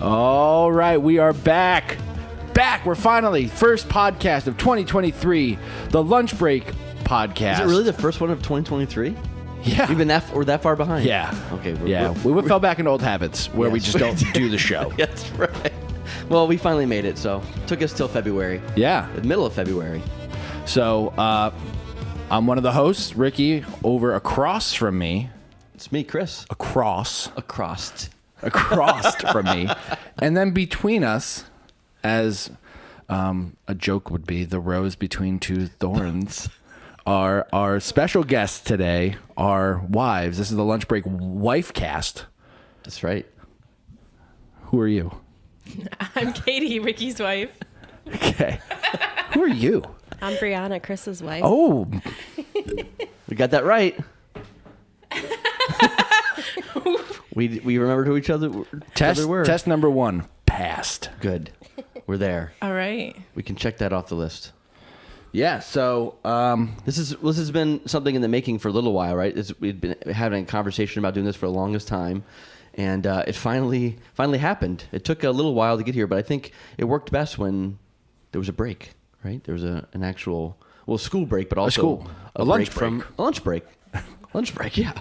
All right, we are back. We're finally first podcast of 2023, the Lunch Break podcast. Is it really the first one of 2023? Yeah. We've been that far behind. Yeah. Okay. We fell back into old habits where we Yes. just don't do the show. That's right. Well, we finally made it, so it took us till February. Yeah. The middle of February. So, I'm one of the hosts, Ricky, over across from me. It's me, Chris. Across from me. And then between us, as a joke would be, the rose between two thorns, are our special guests today, our wives. This is the Lunch Break Wifecast. That's right. Who are you? I'm Katie, Ricky's wife. Okay. Who are you? I'm Breanna, Chris's wife. Oh. We got that right. we remembered who each other were. Test number 1, passed. Good. We're there. All right. We can check that off the list. Yeah, so This has been something in the making for a little while, right? We've been having a conversation about doing this for the longest time, and it finally happened. It took a little while to get here, but I think it worked best when there was a break, right? There was an actual school break, but also a lunch break. Lunch break, yeah.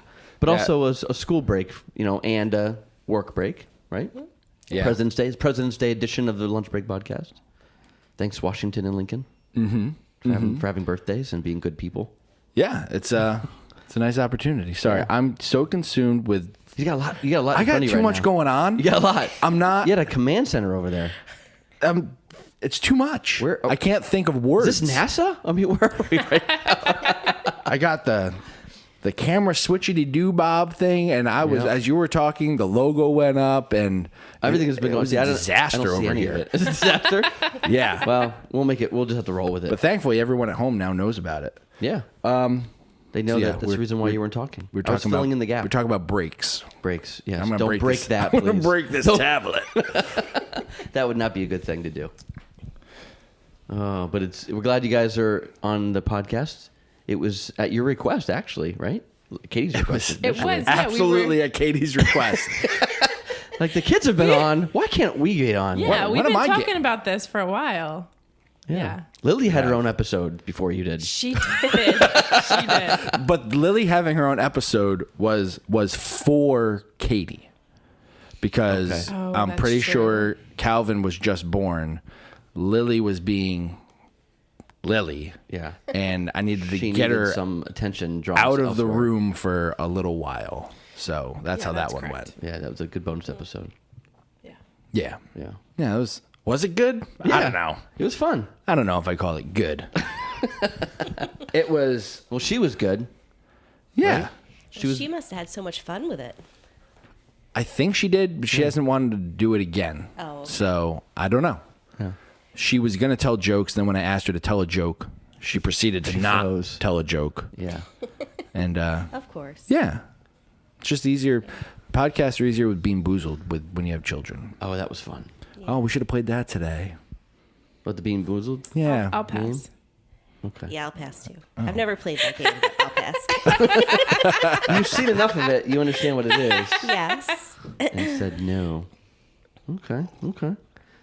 But also a school break, and a work break, right? Yeah. President's Day edition of the Lunch Break podcast. Thanks, Washington and Lincoln. For having birthdays and being good people. Yeah, it's a nice opportunity. Sorry, Yeah. I'm so consumed with. You got a lot. In I got front of you too right much now. going on. You got a lot. I'm not. You had a command center over there. It's too much. Where- I can't think of words. Is this NASA? I mean, where are we right now? I got the camera switchity doo bob thing, and I was as you were talking, the logo went up, and Everything has been it going. was See, a I don't disaster see over any of here. it. It's a disaster. Yeah. Well, we'll make it. We'll just have to roll with it. But thankfully, everyone at home now knows about it. Yeah. They know So, yeah, that. That's the reason why you weren't talking. We're I was talking filling about in the gap. We're talking about breaks. Breaks. Yes. I'm gonna Don't break this, that. I'm gonna Please. break this Don't- tablet. That would not be a good thing to do. But we're glad you guys are on the podcast. It was at your request, actually, right? Katie's request. It was. Yeah, Absolutely at Katie's request. Like the kids have been on. Why can't we get on? Yeah, What we've been am I talking getting? about this for a while. Yeah. Lily had her own episode before you did. She did. She did. But Lily having her own episode was for Katie, because Okay. Oh, I'm that's pretty true. sure Calvin was just born. Lily was being Lily. Yeah. And I needed to She get needed her some attention drawn out of the elsewhere. room for a little while. So that's Yeah, how that that's one correct. went. Yeah, that was a good bonus episode. Yeah. Yeah. Yeah. Yeah, was it good? I Yeah. don't know. It was fun. I don't know if I call it good. It was, Well, she was good. yeah. Right? She must have had so much fun with it. I think she did, but she hasn't wanted to do it again. Oh, okay. So I don't know. Yeah. She was going to tell jokes. Then when I asked her to tell a joke, she proceeded to not froze. tell a joke. Yeah. And Of course. yeah, it's just easier. Podcasts are easier with being boozled when you have children. Oh, that was fun. Oh, we should have played that today. But the Bean Boozled? Yeah. I'll pass. Okay. Yeah, I'll pass too. Oh. I've never played that game, but I'll pass. You've seen enough of it. You understand what it is. Yes. And said no. Okay.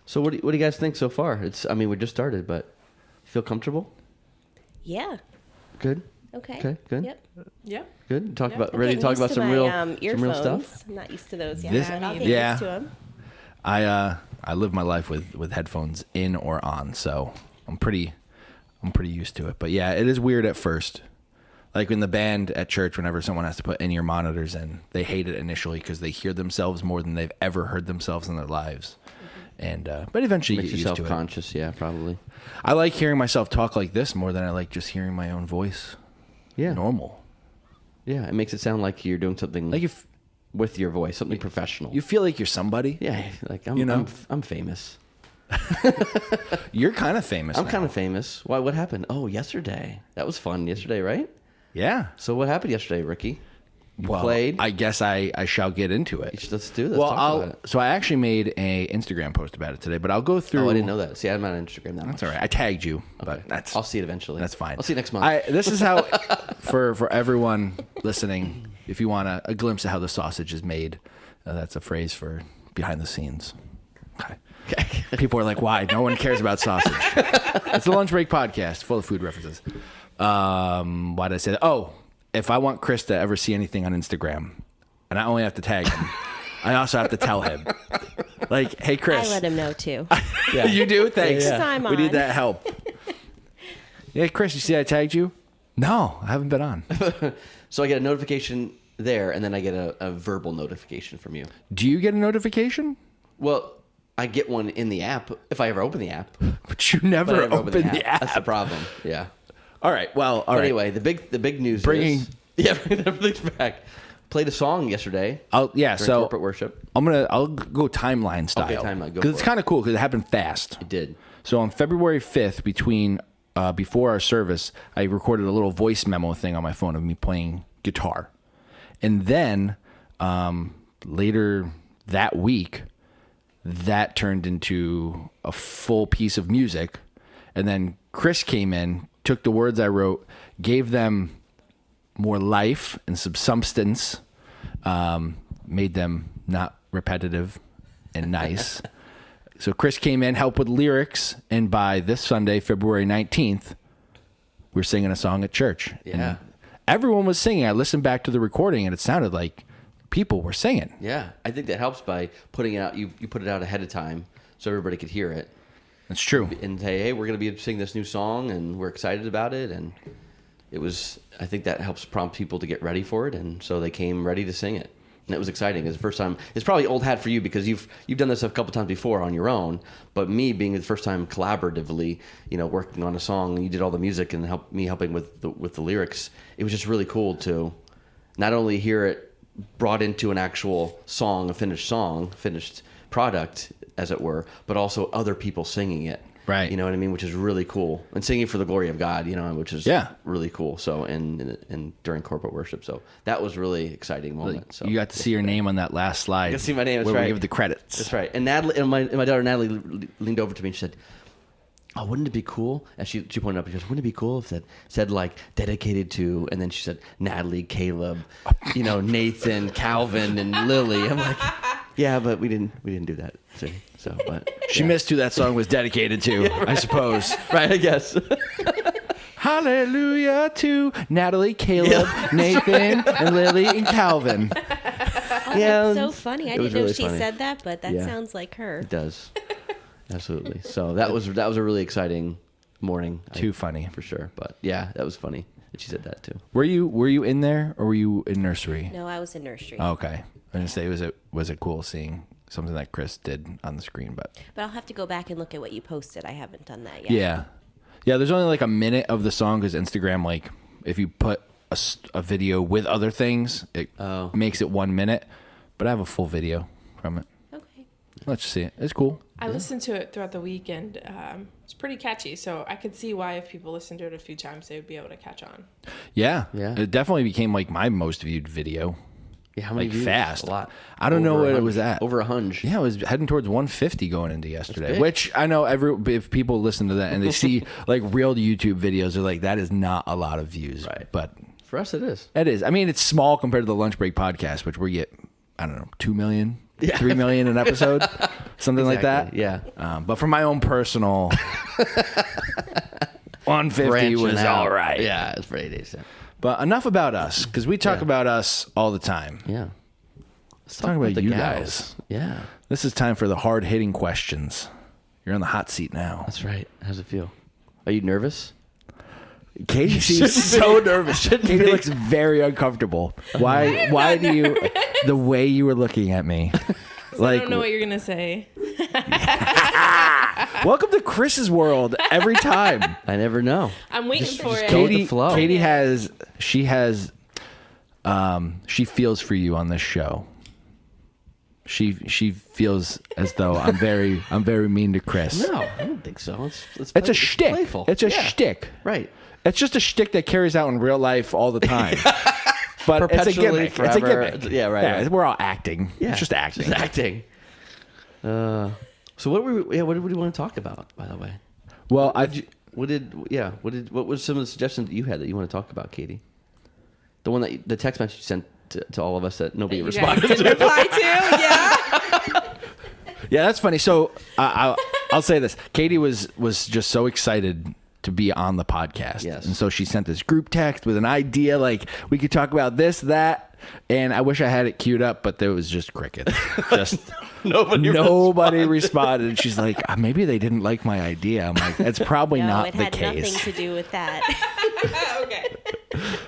So what do you guys think so far? We just started, but you feel comfortable? Yeah. Good? Okay. Okay, good. Yep. Yep. Good? Yeah. Ready to talk about some real earphones. stuff? I'm not used to those yet. This- but I'll get yeah. used to them. I live my life with headphones in or on, so I'm pretty used to it. But yeah, it is weird at first. Like in the band at church, whenever someone has to put in-ear monitors in, they hate it initially because they hear themselves more than they've ever heard themselves in their lives. And but eventually Makes you you get used to it. self-conscious, yeah, probably. I like hearing myself talk like this more than I like just hearing my own voice. Yeah. Normal. Yeah, it makes it sound like you're doing something Like if with your voice, something professional. you feel like you're somebody. Yeah, like I'm, You know? I'm famous. You're kind of famous. I'm now. kind of famous. Why? What happened? Oh, yesterday. That was fun yesterday, right? Yeah. So what happened yesterday, Ricky? You Well, played. I guess I shall get into it. Let's do this. Well, Talk about it. so I actually made a Instagram post about it today, but I'll go through. Oh, I didn't know that. See, I'm not on Instagram that much. That's all right. I tagged you, but that's I'll see it eventually. that's fine. I'll see you next month. This is how for everyone listening, if you want a glimpse of how the sausage is made, that's a phrase for behind the scenes. Okay. People are like, why? No one cares about sausage. It's a lunch break podcast full of food references. Why did I say that? Oh, if I want Chris to ever see anything on Instagram, and I only have to tag him, I also have to tell him. Like, hey, Chris. I let him know too. Yeah. You do? Thanks. Yeah. I'm We need on. that help. Yeah, Chris, you see I tagged you? No, I haven't been on. So I get a notification there, and then I get a verbal notification from you. Do you get a notification? Well, I get one in the app if I ever open the app. But you never But I never open the app. That's the problem. Yeah. All right. Well, all But right. anyway, the big news Bringing- is bringing everything's back. Played a song yesterday. Yeah. during So corporate worship. I'll go timeline style. Okay, timeline, go Because for it's it. kind of cool because it happened fast. It did. So on February 5th, before our service, I recorded a little voice memo thing on my phone of me playing guitar. And then later that week, that turned into a full piece of music. And then Chris came in, took the words I wrote, gave them more life and some substance, made them not repetitive and nice. So Chris came in, helped with lyrics, and by this Sunday, February 19th, we're singing a song at church. Yeah. And everyone was singing. I listened back to the recording, and it sounded like people were singing. Yeah, I think that helps by putting it out. You put it out ahead of time so everybody could hear it It's true. and say, hey, we're going to be singing this new song, and we're excited about it. And it was. I think that helps prompt people to get ready for it, and so they came ready to sing it. And it was exciting. It's the first time. It's probably old hat for you because you've done this a couple times before on your own. But me being the first time collaboratively, working on a song, and you did all the music and helping with the lyrics. It was just really cool to not only hear it brought into an actual song, a finished product, as it were, but also other people singing it. Right. You know what I mean? Which is really cool. And singing for the glory of God, which is really cool. So, and during corporate worship. So that was really exciting moment. So You got to see your name on that last slide. You got to see my name, that's where right. we give the credits. That's right. And Natalie, and my daughter Natalie leaned over to me and she said, oh, wouldn't it be cool? And she pointed up and she goes, wouldn't it be cool if that said like dedicated to, and then she said Natalie, Caleb, Nathan, Calvin, and Lily. I'm like, yeah, but we didn't do that. See? So, but She missed who that song was dedicated to, I suppose. right, I guess. Hallelujah to Natalie, Caleb, Nathan, and Lily, and Calvin. Oh, Yeah, that's so funny. I it was didn't know really she funny. said that, but that Yeah. sounds like her. It does. Absolutely. So that was a really exciting morning. Too funny. For sure. But yeah, that was funny that she said that too. Were you in there or were you in nursery? No, I was in nursery. Okay. I was gonna say was it cool seeing something that Chris did on the screen, but But I'll have to go back and look at what you posted. I haven't done that yet. yeah. There's only like a minute of the song because Instagram, like if you put a video with other things, it makes it 1 minute. But I have a full video from it. Okay. Let's see it. It's cool. I listened to it throughout the week, and it's pretty catchy. So I could see why if people listened to it a few times, they would be able to catch on. Yeah. Yeah. It definitely became like my most viewed video. Yeah, how many Like views? fast. A lot. I don't know Over what it 100. was at. Over 100. Yeah, it was heading towards 150 going into yesterday, big. which I know if people listen to that and they see like real YouTube videos, they're like, that is not a lot of views. Right. But For us, it is. it is. I mean, it's small compared to the Lunch Break podcast, which we get, I don't know, 2 million, 3 million an episode, something like that. Yeah. But for my own personal, 150 Branching was out. all right. Yeah, it's pretty decent. But enough about us, because we talk about us all the time. Yeah. Let's talk about the you gals. guys. Yeah, This is time for the hard-hitting questions. You're on the hot seat now. that's right. How's it feel? Are you nervous? Katie seems so nervous. Katie looks very uncomfortable. Why do you, the way you were looking at me? I don't know what you're going to say. Welcome to Chris's world every time. I never know. I'm waiting for it. go with the flow. Katie she feels for you on this show. She feels as though I'm very mean to Chris. No, I don't think so. It's a shtick. Playful. It's a Yeah. shtick. Right. It's just a shtick that carries out in real life all the time. But it's a Perpetually, gimmick. It's a forever. gimmick. Yeah, right. We're all acting. Yeah. It's just acting. Just acting. So what were we, what did we want to talk about, by the way? Well, What was some of the suggestions that you had that you want to talk about, Katie? The one that the text message you sent to all of us that nobody You guys responded didn't to. reply to? Yeah. Yeah, that's funny. So I'll say this: Katie was just so excited to be on the podcast, Yes. and so she sent this group text with an idea, like we could talk about this, that, and I wish I had it queued up, but there was just crickets. Just nobody responded. And she's like, Maybe they didn't like my idea. I'm like, it's probably No, not it the had case. nothing to do with that. Okay.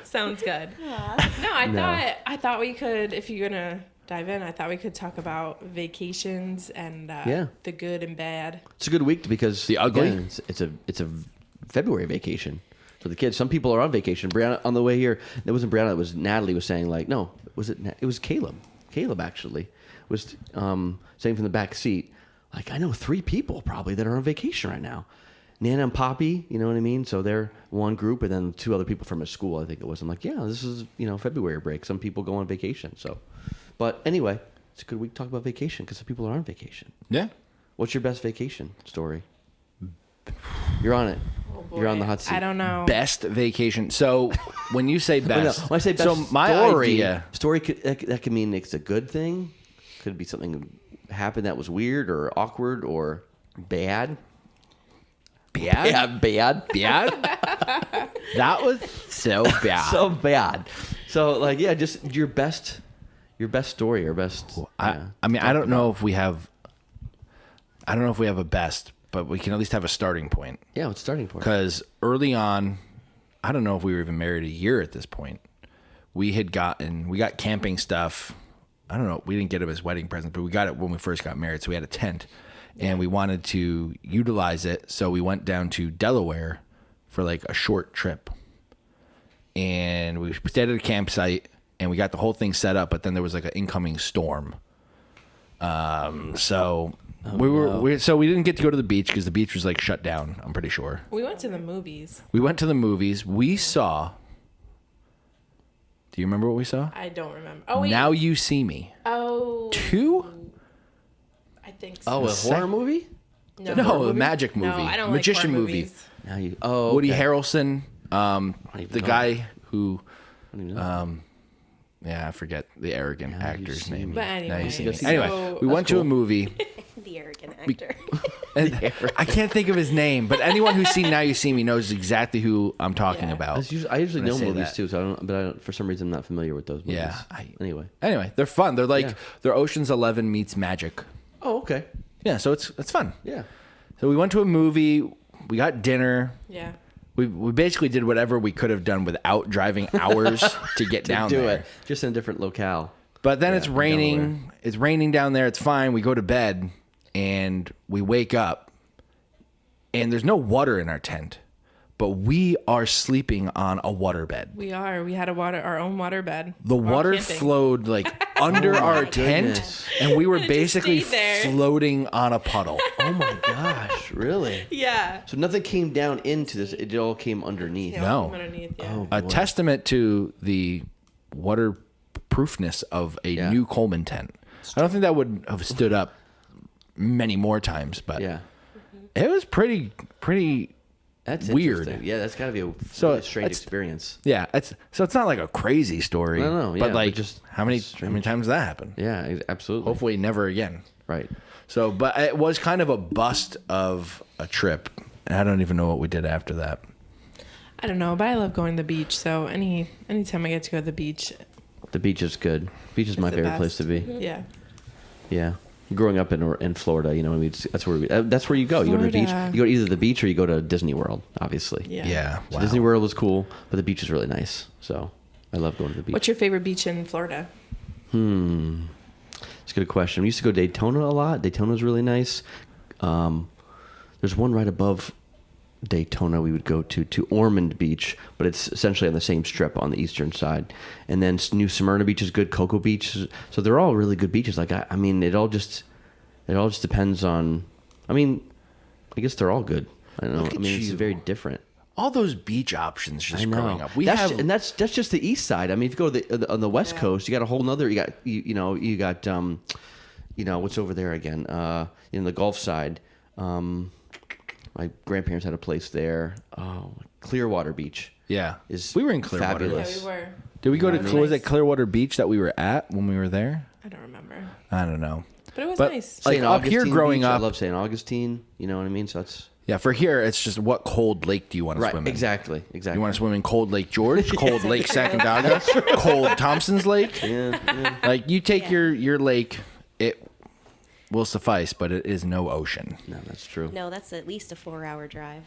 Sounds good. No, I thought we could, if you're gonna dive in, I thought we could talk about vacations and the good and bad. It's a good week because The ugly? again, it's a February vacation for the kids. Some people are on vacation. Brianna, on the way here, it wasn't Brianna. It was Natalie was saying like, no, it was Caleb. Caleb actually was saying from the back seat, like, I know 3 people probably that are on vacation right now. Nana and Poppy, you know what I mean? So they're one group, and then 2 other people from his school, I think it was. I'm like, yeah, this is, February break. Some people go on vacation. So, but anyway, it's a good week to talk about vacation because some people are on vacation. Yeah. What's your best vacation story? You're on it. Oh, You're on the hot seat. I don't know. Best vacation. So when you say No, best, when I say best so my idea. story that could mean it's a good thing. Could be something happened that was weird or awkward or bad. Bad? Yeah, bad. Bad? That was so bad. So bad. So like, yeah, just your best story, your best. I mean, I don't know if we have a best, but we can at least have a starting point. Yeah, what's starting point? Because early on, I don't know if we were even married a year at this point. We got camping stuff. I don't know. We didn't get it as wedding present, but we got it when we first got married. So we had a tent, and we wanted to utilize it. So we went down to Delaware for like a short trip, and we stayed at a campsite, and we got the whole thing set up. But then there was like an incoming storm. So we didn't get to go to the beach because the beach was like shut down. I'm pretty sure. We went to the movies. We saw. Do you remember what we saw? I don't remember. Oh, wait. Now You See Me. Oh. 2? I think so. Oh, a horror movie? No, a magic movie. No, I don't Magician like horror movie. movies. Now you. Oh, Woody okay. Harrelson, the guy who, I don't even know. I forget the arrogant Now You actor's See name. Me. But Now You See anyway, Me. Anyway, so- we went to a movie. The arrogant actor. And I can't think of his name, but anyone who's seen Now You See Me knows exactly who I'm talking Yeah. about. I usually when I know say movies that. too, so I don't. For some reason, I'm not familiar with those movies. Yeah. Anyway. They're fun. They're like Yeah. they're Ocean's 11 meets Magic. Oh, okay. Yeah, so it's fun. Yeah. So we went to a movie. We got dinner. Yeah. We basically did whatever we could have done without driving hours to get down Do there. it just in a different locale. But then Yeah, it's in raining. Delaware. It's raining down there. It's fine. We go to bed and we wake up and there's no water in our tent, but we are sleeping on a water bed. We are. We had our own water bed. The while water camping. flowed like under our tent, goodness. and we were Just basically stayed there. floating on a puddle. Oh my gosh! Really? Yeah. So nothing came down into this; it all came underneath. Yeah, No. from underneath, yeah. Oh. A boy. testament to the waterproofness of a Yeah. new Coleman tent. I don't think that would have stood up many more times, but Yeah, it was pretty that's weird. interesting. Yeah, that's got to be a So, really strange that's- experience. Yeah, it's not like a crazy story. No, yeah, but like but just how many strange. times did that happen? Yeah, absolutely. Hopefully never again. Right. So, but it was kind of a bust of a trip. And I don't even know what we did after that. I don't know, but I love going to the beach. So anytime I get to go to the beach, The beach is good. Beach is my the favorite place best. to be. yeah. Yeah. Growing up in Florida, that's where you go. You go to the beach. Florida. You go to either the beach or you go to Disney World. Obviously. Yeah. So Wow. Disney World was cool, but the beach is really nice. So I love going to the beach. What's your favorite beach in Florida? It's a good question. We used to go to Daytona a lot. Daytona's really nice. There's one right above Daytona we would go to Ormond Beach, but it's essentially on the same strip on the eastern side. And then New Smyrna Beach is good. Cocoa Beach. So they're all really good beaches. Like I mean, it all just depends on. I mean, I guess they're all good. I don't know. Look I at mean, it's you. very different. All those beach options just I know. growing up. That's just the east side. I mean, if you go to on the west coast, you got a whole nother. You got what's over there again? In the Gulf side, my grandparents had a place there. Oh, Clearwater Beach. Yeah. Is We were in Clearwater. fabulous. Yeah, we were. Did we go to Nice. was it Clearwater Beach that we were at when we were there? I don't remember. I don't know. But it was But nice. like St. up here Augustine growing Beach, I up, love St. Augustine. You know what I mean? So that's yeah, for here it's just what cold lake do you want to right. swim in? Exactly. You want to swim in Cold Lake George, Cold Lake Sacandaga, Cold Thompson's Lake. Yeah. Like you take your lake, it will suffice, but it is no ocean. No, that's true. No, that's at least a 4-hour drive.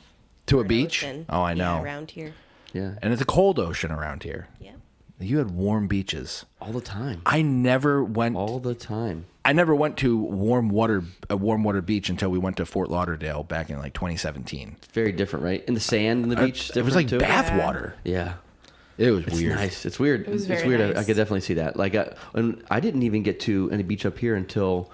To a for an beach? ocean. Oh, I know. Yeah, around here. Yeah. And it's a cold ocean around here. Yeah. You had warm beaches. All the time. I never went. All the time. I never went to a warm water beach until we went to Fort Lauderdale back in like 2017. It's very different, right? And the sand in the beach. It was like too. bath Yeah. water. Yeah. It was It's weird. nice. It's weird. It was It's very weird. I nice. could definitely see that. Like, and I didn't even get to any beach up here until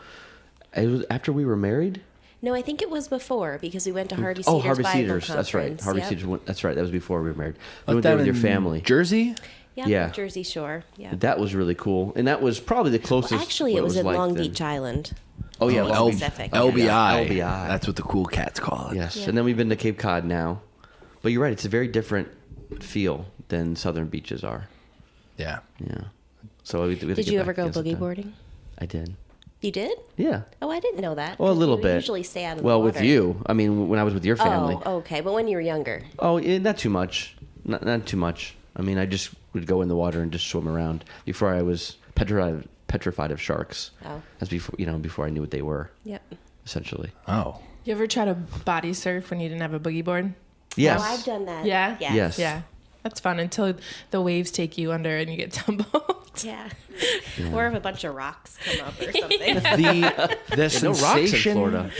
it was after we were married. No, I think it was before because we went to Harvey Cedars. Oh, Harvey Bible Cedars. That's right. Conference. Harvey Yep. Cedars. That's right. That was before we were married. We Like went there that with your in family. Jersey? Yeah, Yeah. Jersey Shore. Yeah. That was really cool, and that was probably the closest. Well, actually, what it was in like Long then. Beach Island. Oh yeah, Oh, Long Beach. Pacific. LBI. LBI. That's what the cool cats call it. Yes, Yeah. and then we've been to Cape Cod now, but you're right. It's a very different feel than southern beaches are. Yeah. Yeah. So we Did you ever go boogie boarding? I did. You did? Yeah. Oh, I didn't know that. Well, a 'cause little you bit. Usually stay out of Well, the water. with you. I mean, when I was with your family. Oh, okay. But when you were younger. Oh, yeah, not too much. Not too much. I mean, I just would go in the water and just swim around. Before I was petrified of sharks. Oh. That's before I knew what they were. Yep. Essentially. Oh. You ever try to body surf when you didn't have a boogie board? Yes. Oh, I've done that. Yeah? Yes. Yeah. That's fun until the waves take you under and you get tumbled. Yeah. Or if a bunch of rocks come up or something. The No rocks in sensation Florida.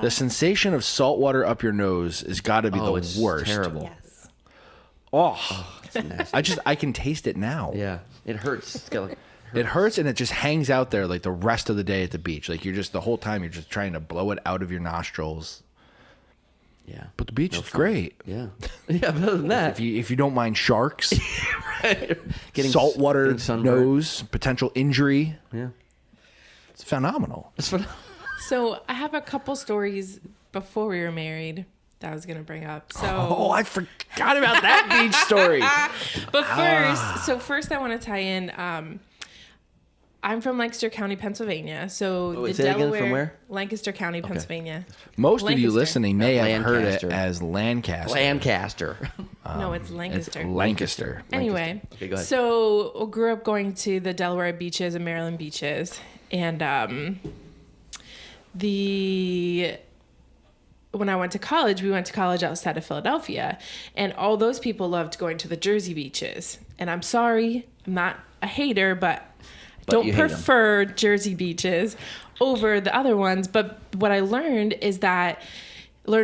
the sensation of salt water up your nose has got to be Oh, the it's worst. terrible. Yes. Oh, It's nasty. I can taste it now. Yeah. It hurts. It's got like, It hurts and it just hangs out there like the rest of the day at the beach. Like the whole time you're just trying to blow it out of your nostrils. yeah. But the beach No is fun. great. Yeah. Yeah, but other than that, If you don't mind sharks, getting saltwater getting sunburned. nose, potential injury, Yeah. it's phenomenal. That's what. So I have a couple stories before we were married that I was going to bring up. So, Oh, I forgot about that beach story. but first I want to tie in. I'm from Lancaster County, Pennsylvania. So wait, the say it again, Delaware, from where? Lancaster County, Pennsylvania. Most of you Lancaster. listening may have heard it Lancaster. as Lancaster. Lancaster. No, it's It's Lancaster. Lancaster. Anyway, Okay, go ahead. so I grew up going to the Delaware beaches and Maryland beaches, and when I went to college, we went to college outside of Philadelphia, and all those people loved going to the Jersey beaches. And I'm sorry, I'm not a hater, but don't you hate 'em. prefer Jersey beaches over the other ones. But what I learned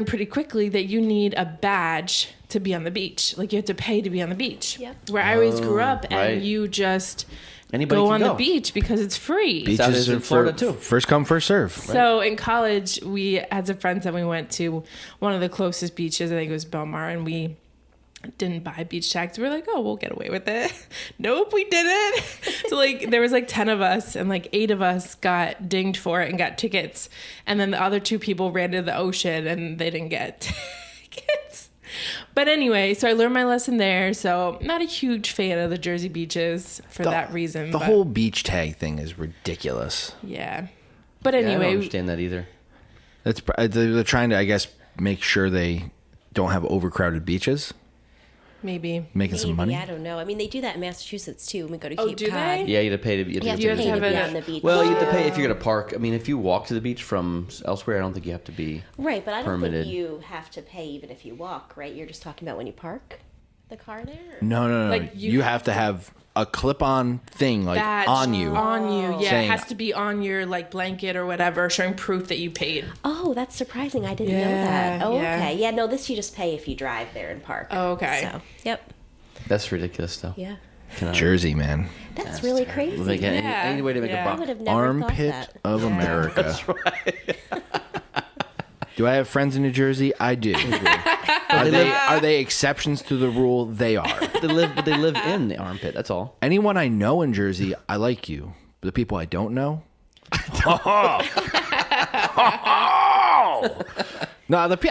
pretty quickly that you need a badge to be on the beach. Like you have to pay to be on the beach. Yep. Where I always grew up, and right. you just Anybody go can on go. the beach because it's free. Beaches That is in are Florida, too. First come, first serve. So in college, we had some friends that we went to one of the closest beaches. I think it was Belmar, and we didn't buy beach tags. We were like, oh, we'll get away with it. Nope, we didn't. So like there was like 10 of us, and like 8 of us got dinged for it and got tickets. And then the other 2 people ran to the ocean and they didn't get tickets. But anyway, so I learned my lesson there. So not a huge fan of the Jersey beaches for that reason. The but whole beach tag thing is ridiculous. yeah. But Yeah, I don't anyway, understand that either. They're trying to, I guess, make sure they don't have overcrowded beaches, maybe. making some money. I don't know. I mean, they do that in Massachusetts too. When we go to Oh, Cape do Cod. they? Yeah, you have to pay to be. You have You to have to pay have to be a- on the beach. Well, you have to pay if you're going to park. I mean, if you walk to the beach from elsewhere, I don't think you have to be. Right, but I don't permitted. think you have to pay even if you walk, right? You're just talking about when you park the car there? Or? No. Like, you have to have a clip-on thing like Badge on you. On you. Yeah, Saying- it has to be on your like blanket or whatever, showing proof that you paid. Oh, that's surprising. I didn't know Yeah, that. Oh, yeah. okay. Yeah, no, this you just pay if you drive there and park. Oh, okay. So, yep. That's ridiculous, though. Yeah. Jersey, man. That's really crazy. Like, Yeah, any way to make yeah. a I buck. would have never Armpit thought that. of America. That's right. Do I have friends in New Jersey? I do. Are they exceptions to the rule? They are. They live in the armpit. That's all. Anyone I know in Jersey, I like you. But the people I don't know, no,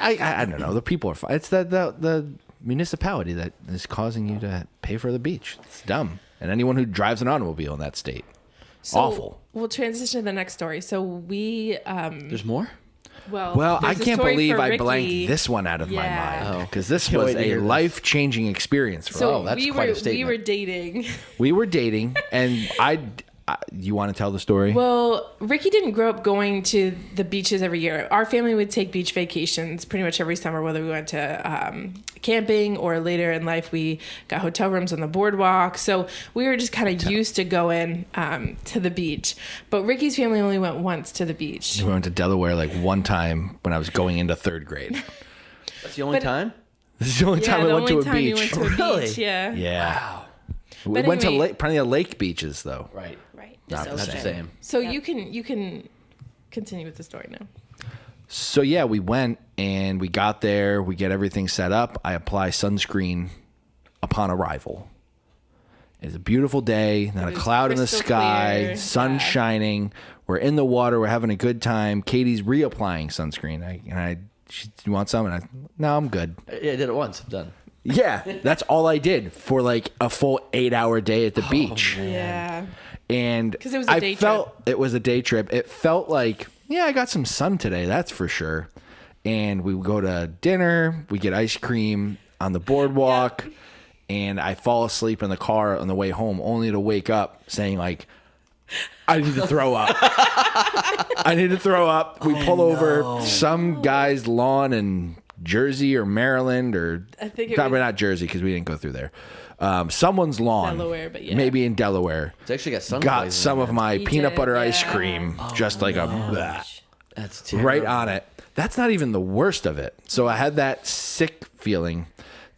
I don't know. The people are fine. It's the municipality that is causing you to pay for the beach. It's dumb. And anyone who drives an automobile in that state. Awful. We'll transition to the next story. So we, There's more? Well, I there's a can't story believe for I Ricky. blanked this one out of my Yeah. mind because this Can't was wait to a hear this. life-changing experience for So me. that's we quite a were statement. we were dating. We were dating, and you want to tell the story? Well, Ricky didn't grow up going to the beaches every year. Our family would take beach vacations pretty much every summer, whether we went to camping or later in life we got hotel rooms on the boardwalk. So we were just kind of used to going to the beach. But Ricky's family only went once to the beach. We went to Delaware like one time when I was going into 3rd grade. That's the only time? This is the only time I went to a time you beach. went to a Really? beach, yeah. Yeah. Wow. We But went to anyway- plenty of lake beaches, though. Right. Right. Not Just the Not the ocean. same. So you can continue with the story now. So, yeah, we went and we got there. We get everything set up. I apply sunscreen upon arrival. It's a beautiful day, not a was cloud in the crystal sky, clear. sun Yeah. shining. We're in the water. We're having a good time. Katie's reapplying sunscreen. You want some? And no, I'm good. Yeah, I did it once. I'm done. Yeah, that's all I did for like a full 8-hour day at the beach. Yeah. And 'Cause it was a day it was a day trip. It felt like, yeah, I got some sun today, that's for sure. And we go to dinner, we get ice cream on the boardwalk, and I fall asleep in the car on the way home only to wake up saying like, I need to throw up. I need to throw up. We pull over some guy's lawn in Jersey or Maryland or I think it probably was- not Jersey because we didn't go through there. Someone's lawn, Delaware, but yeah. maybe in Delaware. It's actually got sun Got blazing some on of it. my We peanut did, butter ice yeah. cream, just like a bleh, That's terrible. right on it. That's not even the worst of it. So I had that sick feeling.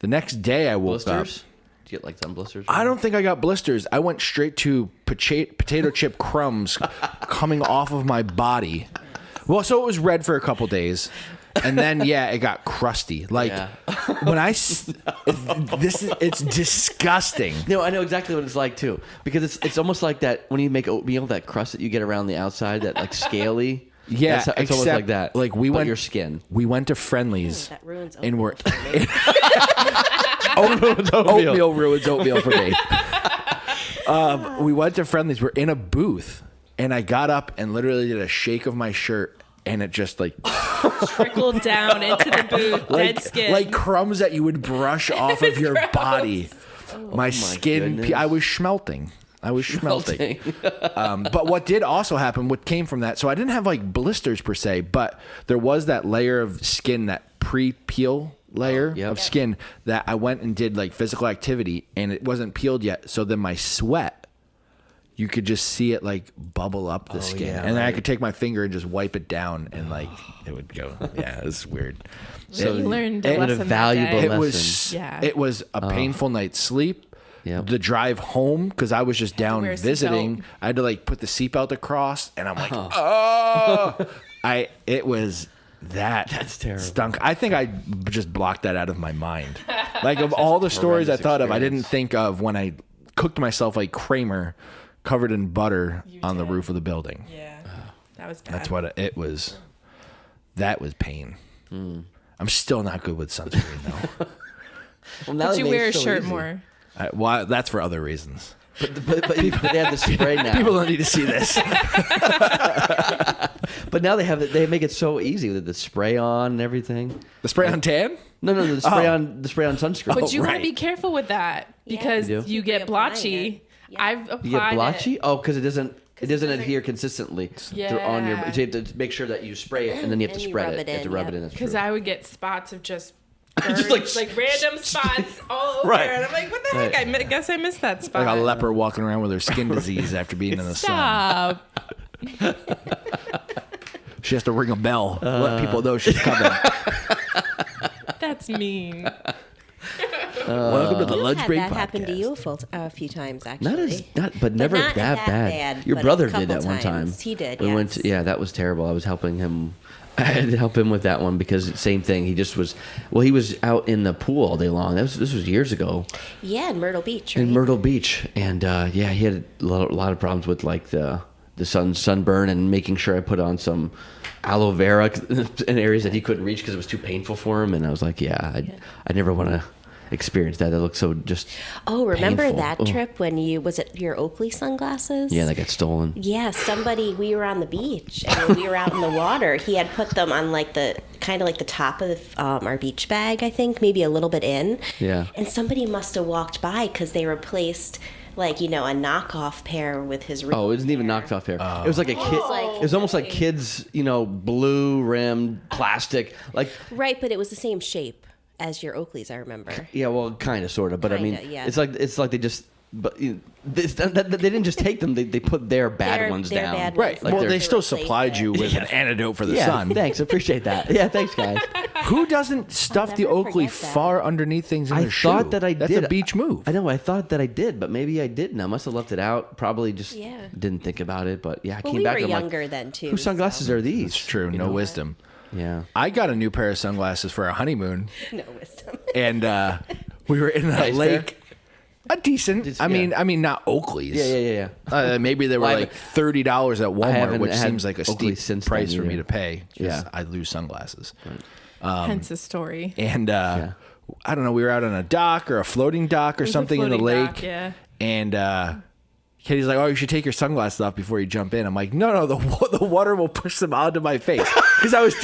The next day I woke up. Blisters? Do you get like sun blisters? I don't think I got blisters. I went straight to potato chip crumbs coming off of my body. Well, so it was red for a couple days. And then, yeah, it got crusty. Like, Yeah. when it's disgusting. No, I know exactly what it's like too, because it's almost like that when you make oatmeal, that crust that you get around the outside, that like scaly. Yeah, it's almost except, like that. like, we but went- your skin. We went to Friendly's. That ruins And we're Oatmeal. oatmeal ruins oatmeal for me. We went to Friendly's. We're in a booth, and I got up and literally did a shake of my shirt, and it just like Trickled down into the booth, dead skin. like crumbs that you would brush off of your gross. body. My skin, goodness. I was schmelting. But what did also happen, what came from that, so I didn't have like blisters per se, but there was that layer of skin, that pre-peel layer Yep. of skin that I went and did like physical activity and it wasn't peeled yet. So then my sweat, you could just see it like bubble up the skin. yeah, And then I right. could take my finger and just wipe it down and like it would go. Yeah, it was weird. So you learned a it- lesson a valuable that day. It lesson. Yeah. was it was a painful night's sleep. Yep. The drive home, because I was just down wear a visiting. seatbelt. I had to like put the seatbelt across, and I'm like, oh, it was that. That's terrible. Stunk. I think I just blocked that out of my mind. Like of all the stories I horrendous thought of, I experience. didn't think of when I cooked myself like Kramer, covered in butter on the did. roof of the building. Yeah. That was bad. That's what it was. That was pain. I'm still not good with sunscreen though. Well, now But they you make wear it a so shirt easy. more. Well, that's for other reasons. But they have the spray now. People don't need to see this. But now they make it so easy with the spray on and everything. The spray on tan? No, the spray on sunscreen. But you want right. to be careful with that because You do? you get Reapplying blotchy. it. Yeah. I've applied You get blotchy? it. Oh, because it doesn't doesn't- adhere consistently on your. Yeah. So you have to make sure that you spray it and then you have to And you spread rub it. it You have to in, rub yep. it in. That's Because true. I would get spots of just Just burns, like- random spots all over, Right. and I'm like, what the Right. heck? Guess I missed that spot. Like a leper walking around with her skin disease after being in the sun. Stop. She has to ring a bell, let people know she's coming. That's mean. Welcome to the You've Lunch had Break that Podcast. happen to you a few times, actually. but never not that bad. Your but a brother did couple that one time. times. He did, We yes. went to, yeah, that was terrible. I was helping him. I had to help him with that one because same thing. He just was. Well, he was out in the pool all day long. This was years ago Yeah, in Myrtle Beach, right? in Myrtle Beach, and yeah, he had a lot of problems with like the sunburn and making sure I put on some aloe vera in areas that he couldn't reach because it was too painful for him. And I was like, yeah, I never want to experience that. That looks so just. Oh, remember painful. that trip when was it your Oakley sunglasses? Yeah, they got stolen. Yeah, we were on the beach and when we were out in the water, he had put them on like the top of our beach bag, I think, maybe a little bit in. Yeah. And somebody must have walked by because they replaced a knockoff pair with his real Oh, it wasn't even pair. knocked off hair. It was like a kid. It was almost like kids, blue rimmed plastic. Like Right, but it was the same shape as your Oakleys, I remember. yeah, well, kind of, sort of, but I mean, Kinda, yeah. it's like they just. But they didn't just take them; they put their bad ones their down. bad Right. ones. Like well, they're- they still replace supplied it. you with an antidote for the Yeah, sun. thanks, appreciate that. Yeah, thanks, guys. Who doesn't stuff the never Oakley forget that. far underneath things in I their shoe? thought that I That's did. a beach move. I know. I thought that I did, but maybe I didn't. I must have left it out. Probably just Yeah. didn't think about it. But yeah, I Well, came we back. were and I'm younger like, then too. whose sunglasses so. are these? It's true. No wisdom. Yeah. I got a new pair of sunglasses for our honeymoon, No wisdom. and we were in a Nice lake. A decent. Just- I mean, yeah. not Oakley's. Yeah. Maybe they were Well, I like $30 at Walmart, haven't which had seems like a Oakley steep since price then for me either. to pay. Yeah. I lose sunglasses. Hence the story. And I don't know. We were out on a dock or a floating dock or It was a something in the floating lake. dock, yeah. And Katie's like, "Oh, you should take your sunglasses off before you jump in." I'm like, "No, the water will push them onto my face." Because I was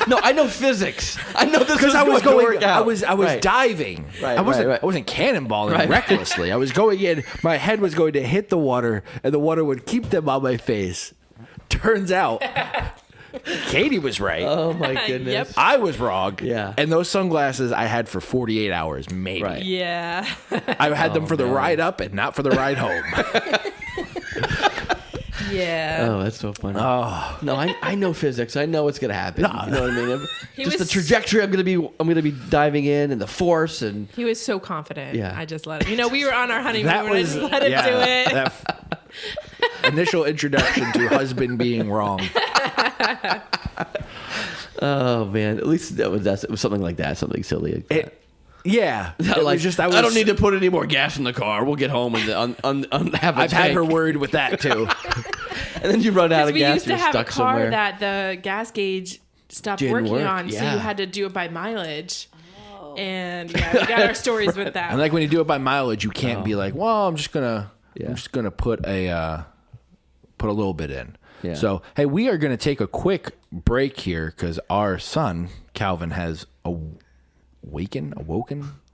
No, I know physics. I know this because I was going. To going. work out. I was Right. diving. Right, I wasn't. right. I wasn't cannonballing Right. recklessly. I was going in. My head was going to hit the water, and the water would keep them on my face. Turns out, Katie was right. Oh my goodness. Yep. I was wrong. Yeah. And those sunglasses I had for 48 hours, maybe. Right. Yeah. I had them for the ride up and not for the ride home. Yeah. Oh, that's so funny. Oh no, I know physics. I know what's gonna happen. No. You know what I mean? He Just the was- trajectory I'm gonna be diving in, and the force, and He was so confident. Yeah. I just let him. We were on our honeymoon. That and I was just let him do it. that initial introduction to husband being wrong. oh man, at least it was something like that, something silly. Like that. Yeah, it was just I don't need to put any more gas in the car. We'll get home and have a I've had her tank. worried with that too. And then you run out of We gas. used to you're have a stuck car somewhere. that the gas gauge stopped Didn't working work, on, so yeah. you had to do it by mileage. And we got our stories with that. And like when you do it by mileage, you can't be like, "Well, I'm just gonna put a little bit in." Yeah. So hey, we are gonna take a quick break here because our son Calvin has awoken.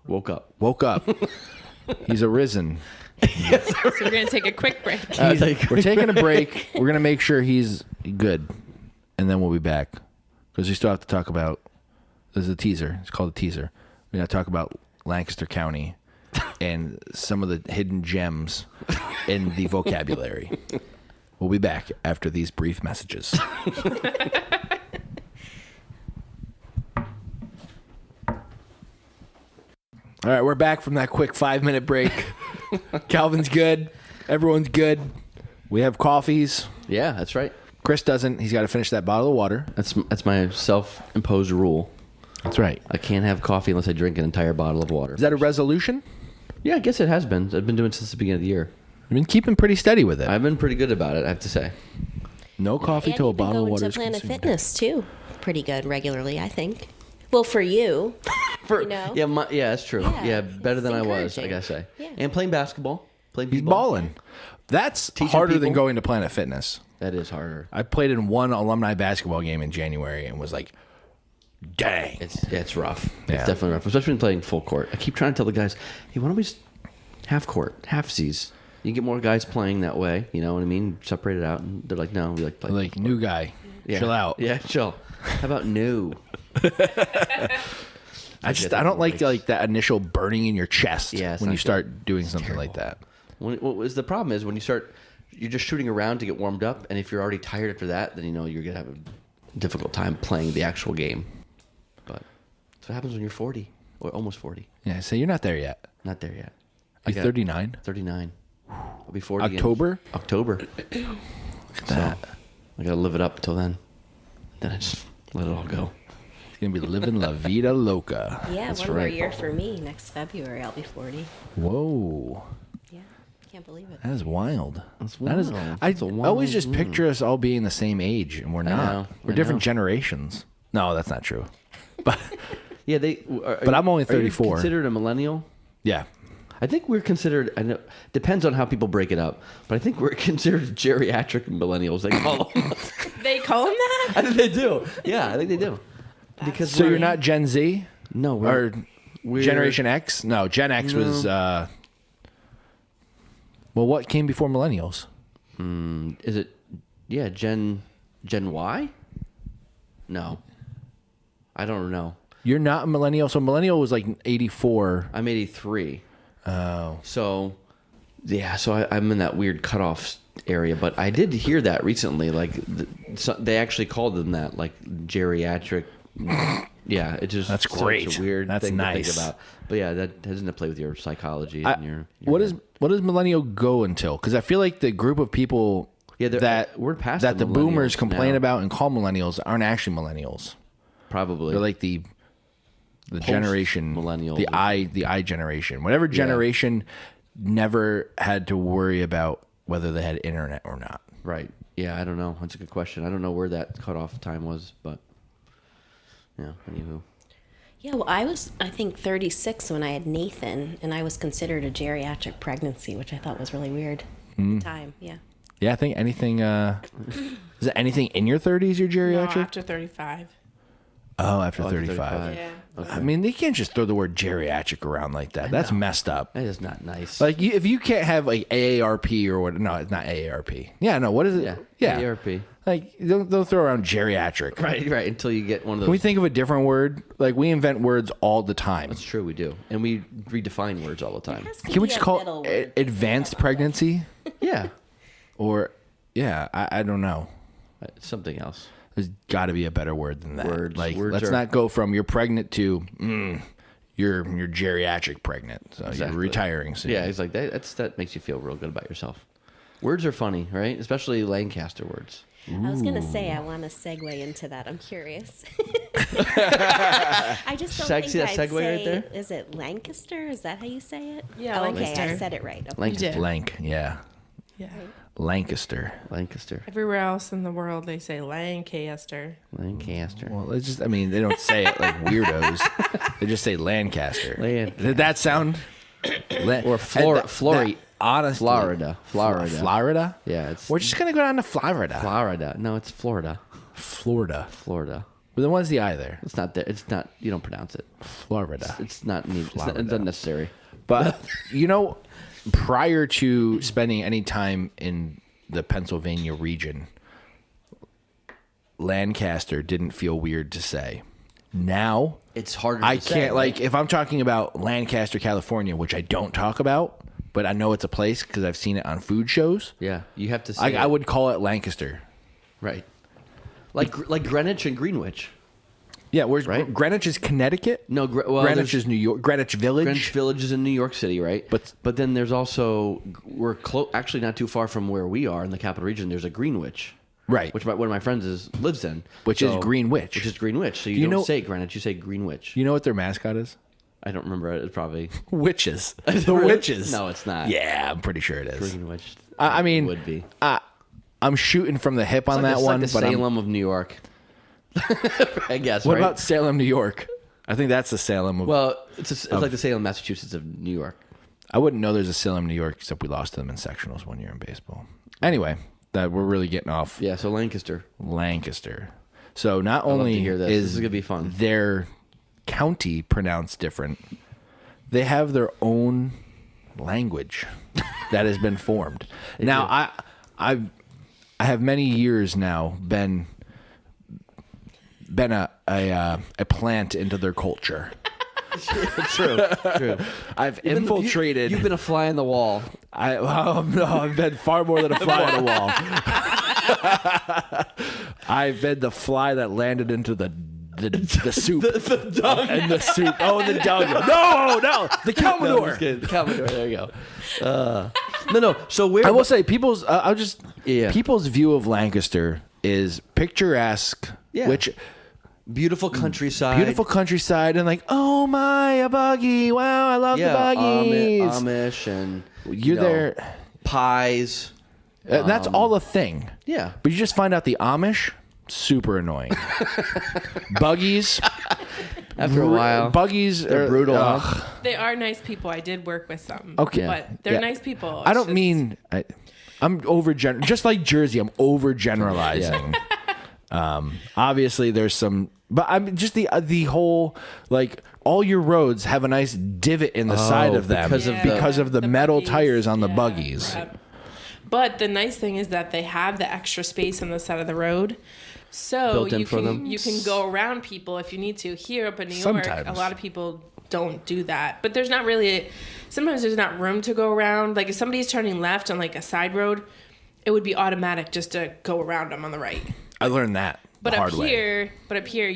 Woke up. Woke up. He's arisen. So we're going to take a quick break. We're taking a break. We're going to make sure he's good. And then we'll be back. Because we still have to talk about... There's a teaser. It's called a teaser. We got to talk about Lancaster County and some of the hidden gems in the vocabulary. We'll be back after these brief messages. All right, we're back from that quick 5-minute break. Calvin's good. Everyone's good. We have coffees. Yeah, that's right. Chris doesn't. He's got to finish that bottle of water. That's my self-imposed rule. That's right. I can't have coffee unless I drink an entire bottle of water. Is that a resolution? Yeah, I guess it has been. I've been doing it since the beginning of the year. I've been keeping pretty steady with it. I've been pretty good about it, I have to say. No coffee And till a you've been bottle of going water to is Planet consumed. Fitness too, pretty good regularly, I think. Well, for you, you know. Yeah, that's true. Yeah, Yeah, better than I it's was, I encouraging. gotta say. Yeah. And playing basketball. Playing He's b-ball. balling. That's Teaching harder than people. going to Planet Fitness. That is harder. I played in one alumni basketball game in January and was like, dang. It's rough. Yeah. It's definitely rough, especially when playing full court. I keep trying to tell the guys, hey, why don't we just half court, halfsies? You get more guys playing that way, you know what I mean? Separate it out. And they're like, no, we like playing. Like, new guy. Yeah. Chill out. Yeah, chill. How about no? I don't like that initial burning in your chest Yeah, it's when not you good. start doing something like that. What was the problem is when you start, you're just shooting around to get warmed up, and if you're already tired after that, then you know you're gonna have a difficult time playing the actual game. But that's what happens when you're 40 or almost 40. Yeah, so you're not there yet. Not there yet. You're 39? 39. I'll be 40 again. October? October. Look at that. I gotta live it up until then. Then I just let it all go. He's going to be living La Vida Loca. Yeah, That's one more right. year for me. Next February, I'll be 40. Whoa. Yeah, can't believe it. That is wild. That's That is. wild. I That's a always just wild- picture us all being the same age, and we're not. know, We're I different know. generations. No, that's not true. But Yeah, But I'm only Are you 34. considered a millennial? Yeah. I think we're considered. I know depends on how people break it up, but I think we're considered geriatric millennials. They call them. They call them that? I think they do. Yeah, I think they do. Because So you're not Gen Z? No, Or we're Generation X? No, Gen X was... well, what came before millennials? Is it? Yeah, Gen Y. No, I don't know. You're not a millennial? So millennial was like 84. I'm 83. Oh. So, yeah, so I'm in that weird cutoff area. But I did hear that recently. Like, they actually called them that, like geriatric. Yeah, it just That's such great. a weird That's thing nice. to think about. But yeah, that has to play with your psychology and your What head. does millennial go until? Because I feel like the group of people we're past that the the boomers millennials complain now. about and call millennials aren't actually millennials. Probably. They're like the generation millennial. the I generation. Whatever generation never had to worry about whether they had internet or not. Right. Yeah, I don't know. That's a good question. I don't know where that cutoff time was, but yeah, anywho. Yeah, well, I was, I think, 36 when I had Nathan, and I was considered a geriatric pregnancy, which I thought was really weird at the time. Yeah. Yeah, I think anything. Is it anything in your 30s you're No, geriatric? after 35. Oh, after After 35. 35. Yeah. I mean, they can't just throw the word geriatric around like that. That's messed up. That is not nice. Like, if you can't have like AARP or what? No, it's not AARP. Yeah, no. What is it? Yeah, AARP. Like, don't throw around geriatric. Right, until you get one of those. Can we think of a different word? Like, we invent words all the time. That's true, we do. And we redefine words all the time. Can we just call it advanced pregnancy? Yeah. Or, yeah, I don't know. Something else. There's got to be a better word than that. Words Let's are- not go from you're pregnant to you're geriatric pregnant. So Exactly. you're retiring soon. Yeah, it's like that makes you feel real good about yourself. Words are funny, right? Especially Lancaster words. I was going to say, I want to segue into that. I'm curious. I just don't See that think I'd segue right say, there? is it Lancaster? Is that how you say it? Yeah, Oh, okay, I Lancaster. said it right. Okay. Lancaster. did. Lank, yeah. Yeah. Lancaster. Lancaster. Everywhere else in the world, they say Lancaster. Lancaster. Well, it's just, I mean, they don't say it like weirdos. They just say Lancaster. Lancaster. Did that sound? Or Florida. Honestly. Florida. Florida? Yeah, it's We're just going to go down to Florida. Florida. No, it's Florida. Florida. Florida. But then what's the I there? It's not there. It's not. You don't pronounce it. Florida. It's not needed. It's Florida. unnecessary. But, prior to spending any time in the Pennsylvania region, Lancaster didn't feel weird to say. Now, It's harder. I to say, can't, right? if I'm talking about Lancaster, California, which I don't talk about, but I know it's a place because I've seen it on food shows, Yeah, you have to say. I would call it Lancaster. Right. Like Greenwich and Greenwich. Yeah, where's Right? Greenwich is Connecticut? No, Greenwich there's- is New York. Greenwich Village? Greenwich Village is in New York City, right? But then there's also actually not too far from where we are in the capital region. There's a Greenwich, Right. which one of my friends lives in, Which is Greenwich. Which is Greenwich. So Do you you don't know- say Greenwich, you say Greenwich. You know what their mascot is? I don't remember it. It's probably Witches. The Really? witches. No, it's not. Yeah, I'm pretty sure it is. Greenwich. I mean, would be. I'm shooting from the hip on that It's one. like the but I'm- Salem of New York. I guess. what right? about Salem, New York? I think that's the Salem of. Well, it's like the Salem, Massachusetts of New York. I wouldn't know there's a Salem, New York, except we lost to them in sectionals one year in baseball. Anyway, that we're really getting off Yeah, so Lancaster. Lancaster. So not love only to hear this. This is is gonna be fun. their county pronounced different, they have their own language that has been formed. Now, I have many years now been a plant into their culture. True. I've infiltrated. You've been a fly on the wall. I've been far more than a fly on a wall. I've been the fly that landed into the soup. The dung. And the soup. Oh, the dung. No, the Commodore. No, just kidding. The Commodore. There you go. No. So where? I will say, people's Yeah. people's view of Lancaster is picturesque, Yeah. which Beautiful countryside. beautiful countryside, and like, oh my, a buggy! Wow, I love the buggies. Amish and You're there. pies. That's all a thing. Yeah. But you just find out the Amish, super annoying. Buggies, After a while, buggies they're are brutal. ugh. Huh? They are nice people. I did work with some. Okay. But they're Yeah. nice people. I It's don't just- mean I'm just like Jersey. I'm overgeneralizing. Obviously, there's some, but I'm just the whole like all your roads have a nice divot in the side of them because of the metal buggies. tires on the Yeah. buggies. Right. But the nice thing is that they have the extra space on the side of the road. So Built in you for can them. you can go around people if you need to. Here up in New York, Sometimes. a lot of people don't do that. But there's not really sometimes there's not room to go around. Like if somebody's turning left on like a side road, it would be automatic just to go around them on the right. I learned that But the hard up way. here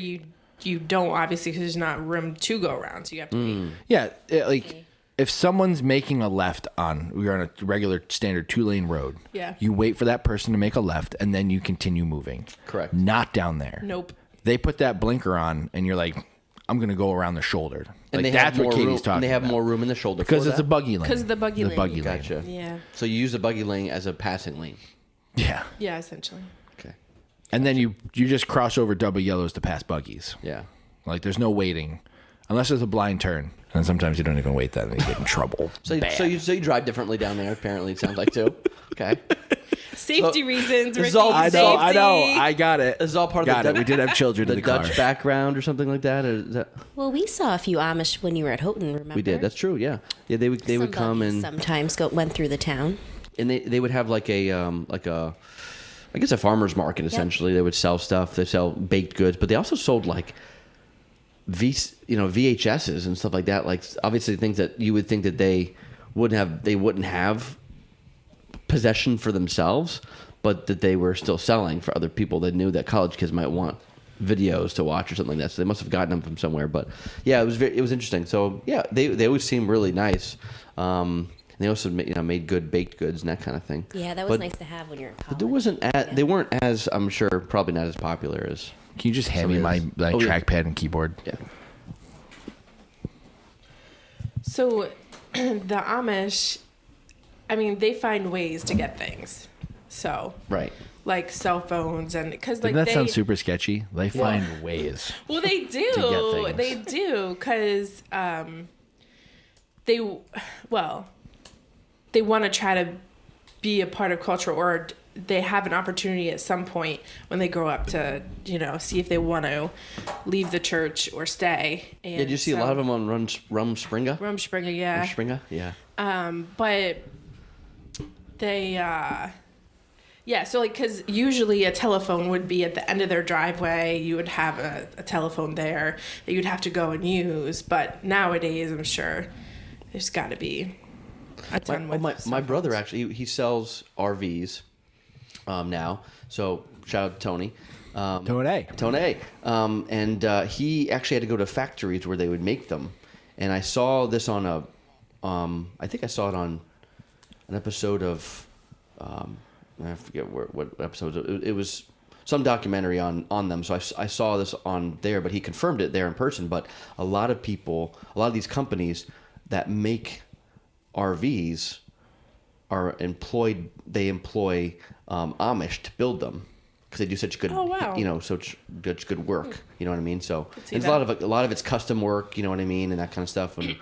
you don't obviously because there's not room to go around. So you have to wait. Yeah, like if someone's making a left we're on a regular standard 2-lane road. Yeah. You wait for that person to make a left and then you continue moving. Correct. Not down there. Nope. They put that blinker on and you're like, I'm going to go around the shoulder. And Like they have that's what more Katie's room. talking And they have about. more room in the shoulder Because for it's a that? buggy lane. Because of the buggy lane. Buggy lane. Gotcha. Yeah. So you use the buggy lane as a passing lane. Yeah. Yeah, essentially. Okay. And then you just cross over double yellows to pass buggies. Yeah. Like there's no waiting. Unless there's a blind turn. And sometimes you don't even wait that and you get in trouble. So Bad. you drive differently down there. Apparently, it sounds like too. Okay. Safety reasons, this Ricky. is all- I know, I got it. This is all part of got the it. We did have children the in the car. Dutch background or something like that. Or is that Well, we saw a few Amish when you were at Houghton, remember? we did? That's true. Yeah. Yeah. They would Some come buggies and sometimes went through the town. they would have like a I guess a farmer's market essentially. They would sell stuff. They sell baked goods, but they also sold like VHSs and stuff like that. Like obviously things that you would think that they wouldn't have possession for themselves, but that they were still selling for other people that knew that college kids might want videos to watch or something like that. So they must have gotten them from somewhere. But yeah, it was interesting. So yeah, they always seem really nice. They also made good baked goods and that kind of thing. Yeah, that was nice to have when you're in college. But they weren't as, I'm sure, probably not as popular as. Can you just hand me my yeah. trackpad and keyboard? Yeah. So the Amish, I mean, they find ways to get things. So Right. like cell phones and because like Doesn't that they sound super sketchy? They find ways. well they get do things. they do because they want to try to be a part of culture or they have an opportunity at some point when they grow up to see if they want to leave the church or stay. And Yeah, did you see a lot of them on Rumspringa? Rumspringa, yeah. Rumspringa, yeah. But they, so like, because usually a telephone would be at the end of their driveway. You would have a telephone there that you'd have to go and use. But nowadays, I'm sure there's got to be a ton with My brother actually, he sells RVs now. So shout out to Tony. Tony. And he actually had to go to factories where they would make them. And I saw this on I think I saw it on an episode of, I forget what episode. It was some documentary on them. So I saw this on there, but he confirmed it there in person. But a lot of these companies that make RVs they employ Amish to build them because they do such good, such good work. You know what I mean? So it's a lot of it's custom work. You know what I mean, and that kind of stuff. And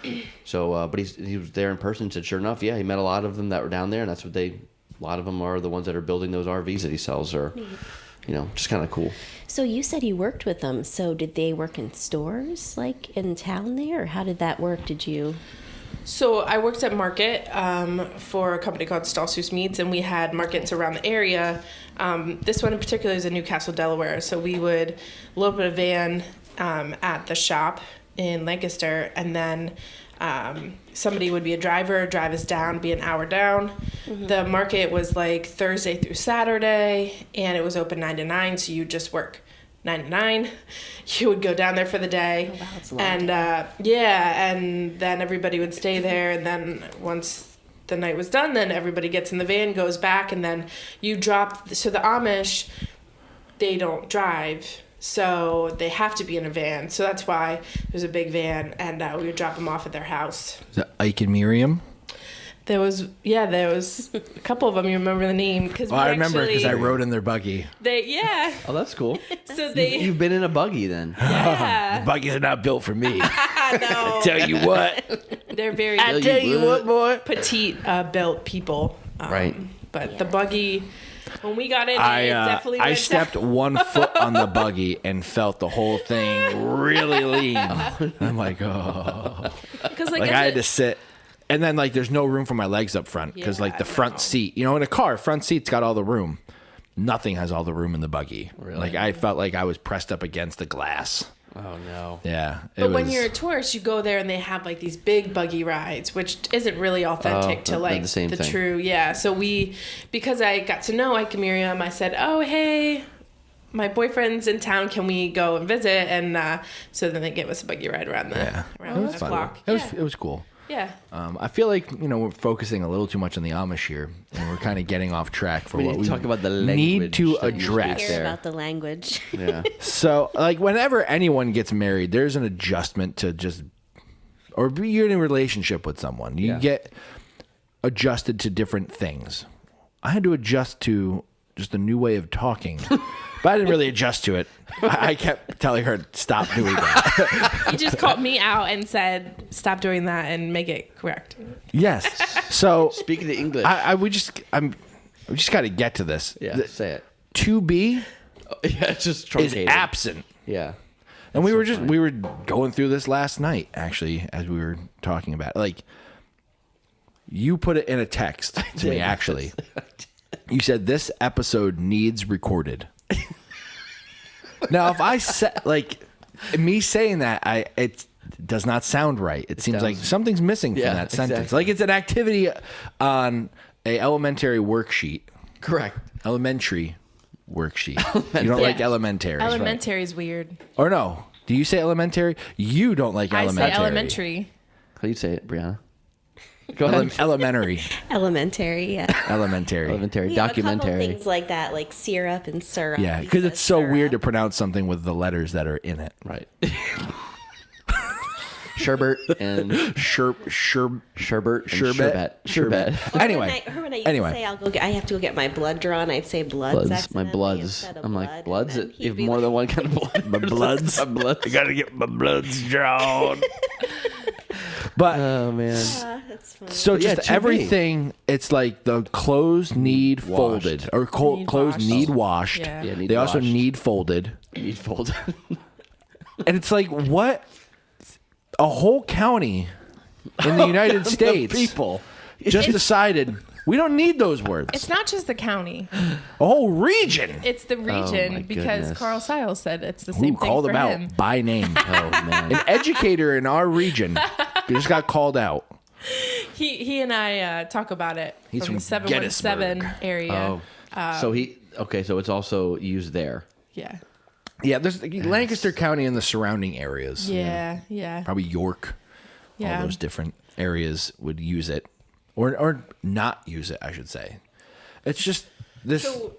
so, but he was there in person and said, sure enough, yeah, he met a lot of them that were down there, and that's what a lot of them are the ones that are building those RVs that he sells, or just kind of cool. So you said you worked with them. So did they work in stores, like in town there, or how did that work? So I worked at Market for a company called Stallsus Meats, and we had markets around the area. This one in particular is in Newcastle, Delaware. So we would load up a van at the shop in Lancaster, and then somebody would be a driver, drive us down, be an hour down. Mm-hmm. The market was like Thursday through Saturday, and it was open 9 to 9, so you just work 9 to 9. You would go down there for the day. Oh, wow, that's a long and and then everybody would stay there, and then once the night was done, then everybody gets in the van, goes back, and then you drop. So the Amish, they don't drive, so they have to be in a van. So that's why there's a big van, and we would drop them off at their house. Is that Ike and Miriam? There was a couple of them. You remember the name? Because I remember because I rode in their buggy. Oh, that's cool. So You've been in a buggy then. Yeah. The buggies are not built for me. No. I tell you what. They're very I tell you what, boy. petite built people. Right. But the buggy, when we got in, it definitely went I stepped down. 1 foot on the buggy and felt the whole thing really lean. I'm like, oh. Because Like I had to sit. And then like there's no room for my legs up front because like the front seat, in a car, front seat's got all the room. Nothing has all the room in the buggy. Really? Like I felt like I was pressed up against the glass. Oh no. Yeah. But when you're a tourist, you go there and they have like these big buggy rides, which isn't really authentic to like the same thing. true. Yeah. So because I got to know Ike and Miriam, I said, oh, hey, my boyfriend's in town. Can we go and visit? And so then they gave us a buggy ride around the block. It was cool. Yeah. I feel like we're focusing a little too much on the Amish here, and we're kind of getting off track for We what need we to talk about the need language to that you speak address. there. Care about the language. Yeah. So, like, whenever anyone gets married, there's an adjustment to you're in a relationship with someone. You get adjusted to different things. I had to adjust to just a new way of talking. But I didn't really adjust to it. I kept telling her, stop doing that. You just called me out and said, stop doing that and make it correct. Yes. So Speaking the English. we just got to get to this. Yeah, say it. To be Yeah, it's just is truncated. absent. Yeah. And we were going through this last night, actually, as we were talking about it. Like, you put it in a text to me, actually. You said, this episode needs recorded. Now, if I said, like, me saying that, it does not sound right. It seems like something's missing from that sentence. Exactly. Like, it's an activity on a elementary worksheet. Correct. Elementary worksheet. You don't like elementary. Elementary is weird. Or no. Do you say elementary? You don't like elementary. I say elementary. How do you say it, Breanna? Go ahead. Elementary. Elementary, yeah. Elementary. Elementary. We have a couple Documentary. things like that, like syrup and syrup. Yeah, because it's so weird to pronounce something with the letters that are in it. Right. Sherbet and sherbet. Anyway, When I used to say I have to go get my blood drawn, I'd say bloods. My accidentally bloods. instead of I'm blood, like, bloods? and then You he'd have be more like, than one kind of blood. my bloods. My bloods. I gotta get my bloods drawn. But Oh, man. That's funny. so yeah, just to everything, it's like the clothes need folded or Need clothes washed. need washed. Yeah. Yeah, need They also washed. need folded. Need folded. And it's like, what? A whole county in the United States People. just decided we don't need those words. It's not just the county. A whole region. It's the region my because goodness. Carl Siles said it's the Who same thing called for them out him. by name? Oh, man. An educator in our region just got called out. He and I talk about it He's from from 717 Gettysburg. area. So so it's also used there. Yeah. Yeah, there's Lancaster County and the surrounding areas. Yeah. Yeah. Probably York. Yeah. All those different areas would use it. Or not use it, I should say. It's just this. So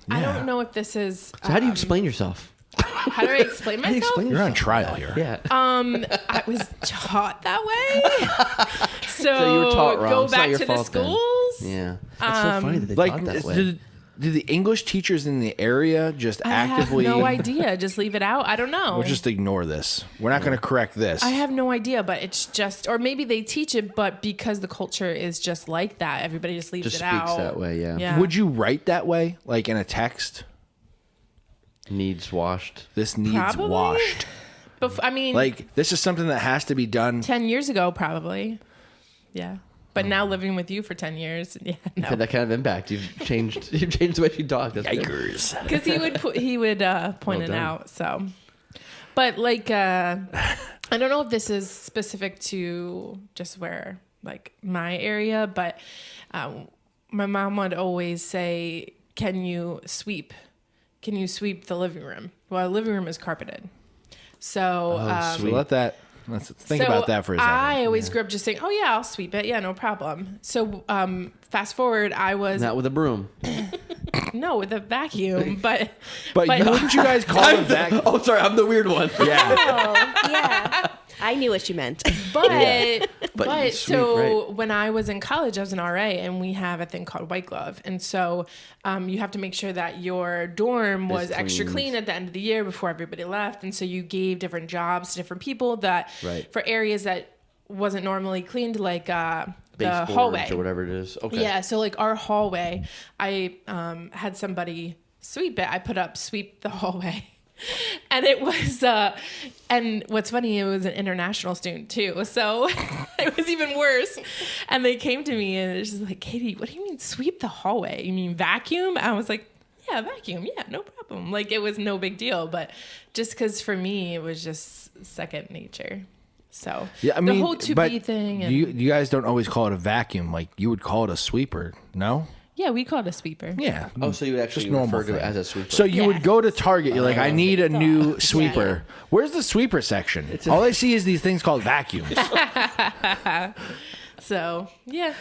I don't know if this is. So how do you explain yourself? How do I explain How do you myself? explain You're on yourself? trial here. Yeah. I was taught that way. So, you were taught wrong. go It's not back your to the fault then. schools. Yeah. It's so funny that they Like, taught that way. do the English teachers in the area just I actively. have no idea. Just leave it out. I don't know. We'll just ignore this. We're not going to correct this. I have no idea, but it's just, or maybe they teach it, but because the culture is just like that, everybody just leaves Just it speaks out. that way, yeah. Yeah. Would you write that way? Like in a text? Needs washed. This needs Probably. washed. I mean, Like, this is something that has to be done. 10 years ago, probably. Yeah. But now living with you for 10 years, yeah, no. Had that kind of impact. You've changed the way you talk. That's good. Yikers. Because he would point it done. out. So, but like, I don't know if this is specific to just where like my area, but my mom would always say, "Can you sweep? Can you sweep the living room?" Well, our living room is carpeted, so. So let's think about that for a second. I always grew up just saying, "Oh yeah, I'll sweep it. Yeah, no problem." So fast forward, I was Not with a broom. no with a vacuum, but But wouldn't you guys call it that? Oh, sorry. I'm the weird one. Yeah. Oh, yeah. I knew what you meant. But sweet, so right. when I was in college, I was an RA, and we have a thing called White Glove, and so you have to make sure that your dorm was extra clean at the end of the year before everybody left, and so you gave different jobs to different people that for areas that wasn't normally cleaned, like the hallway or whatever it is. Okay. Yeah, so like our hallway, I had somebody sweep it. I put up sweep the hallway. And it was, and what's funny, it was an international student too. So it was even worse. And they came to me and it's just like, Katie, what do you mean sweep the hallway? You mean vacuum? I was like, yeah, vacuum. Yeah, no problem. Like it was no big deal. But just because for me, it was just second nature. So Yeah, I mean, the whole to-be thing. And, you guys don't always call it a vacuum. Like you would call it a sweeper, no? yeah, we call it a sweeper. Yeah. Oh, so you would actually Just normal refer to it thing. as a sweeper. So you would go to Target. You're like, I need a new sweeper. Yeah. Where's the sweeper section? All I see is these things called vacuums. So yeah,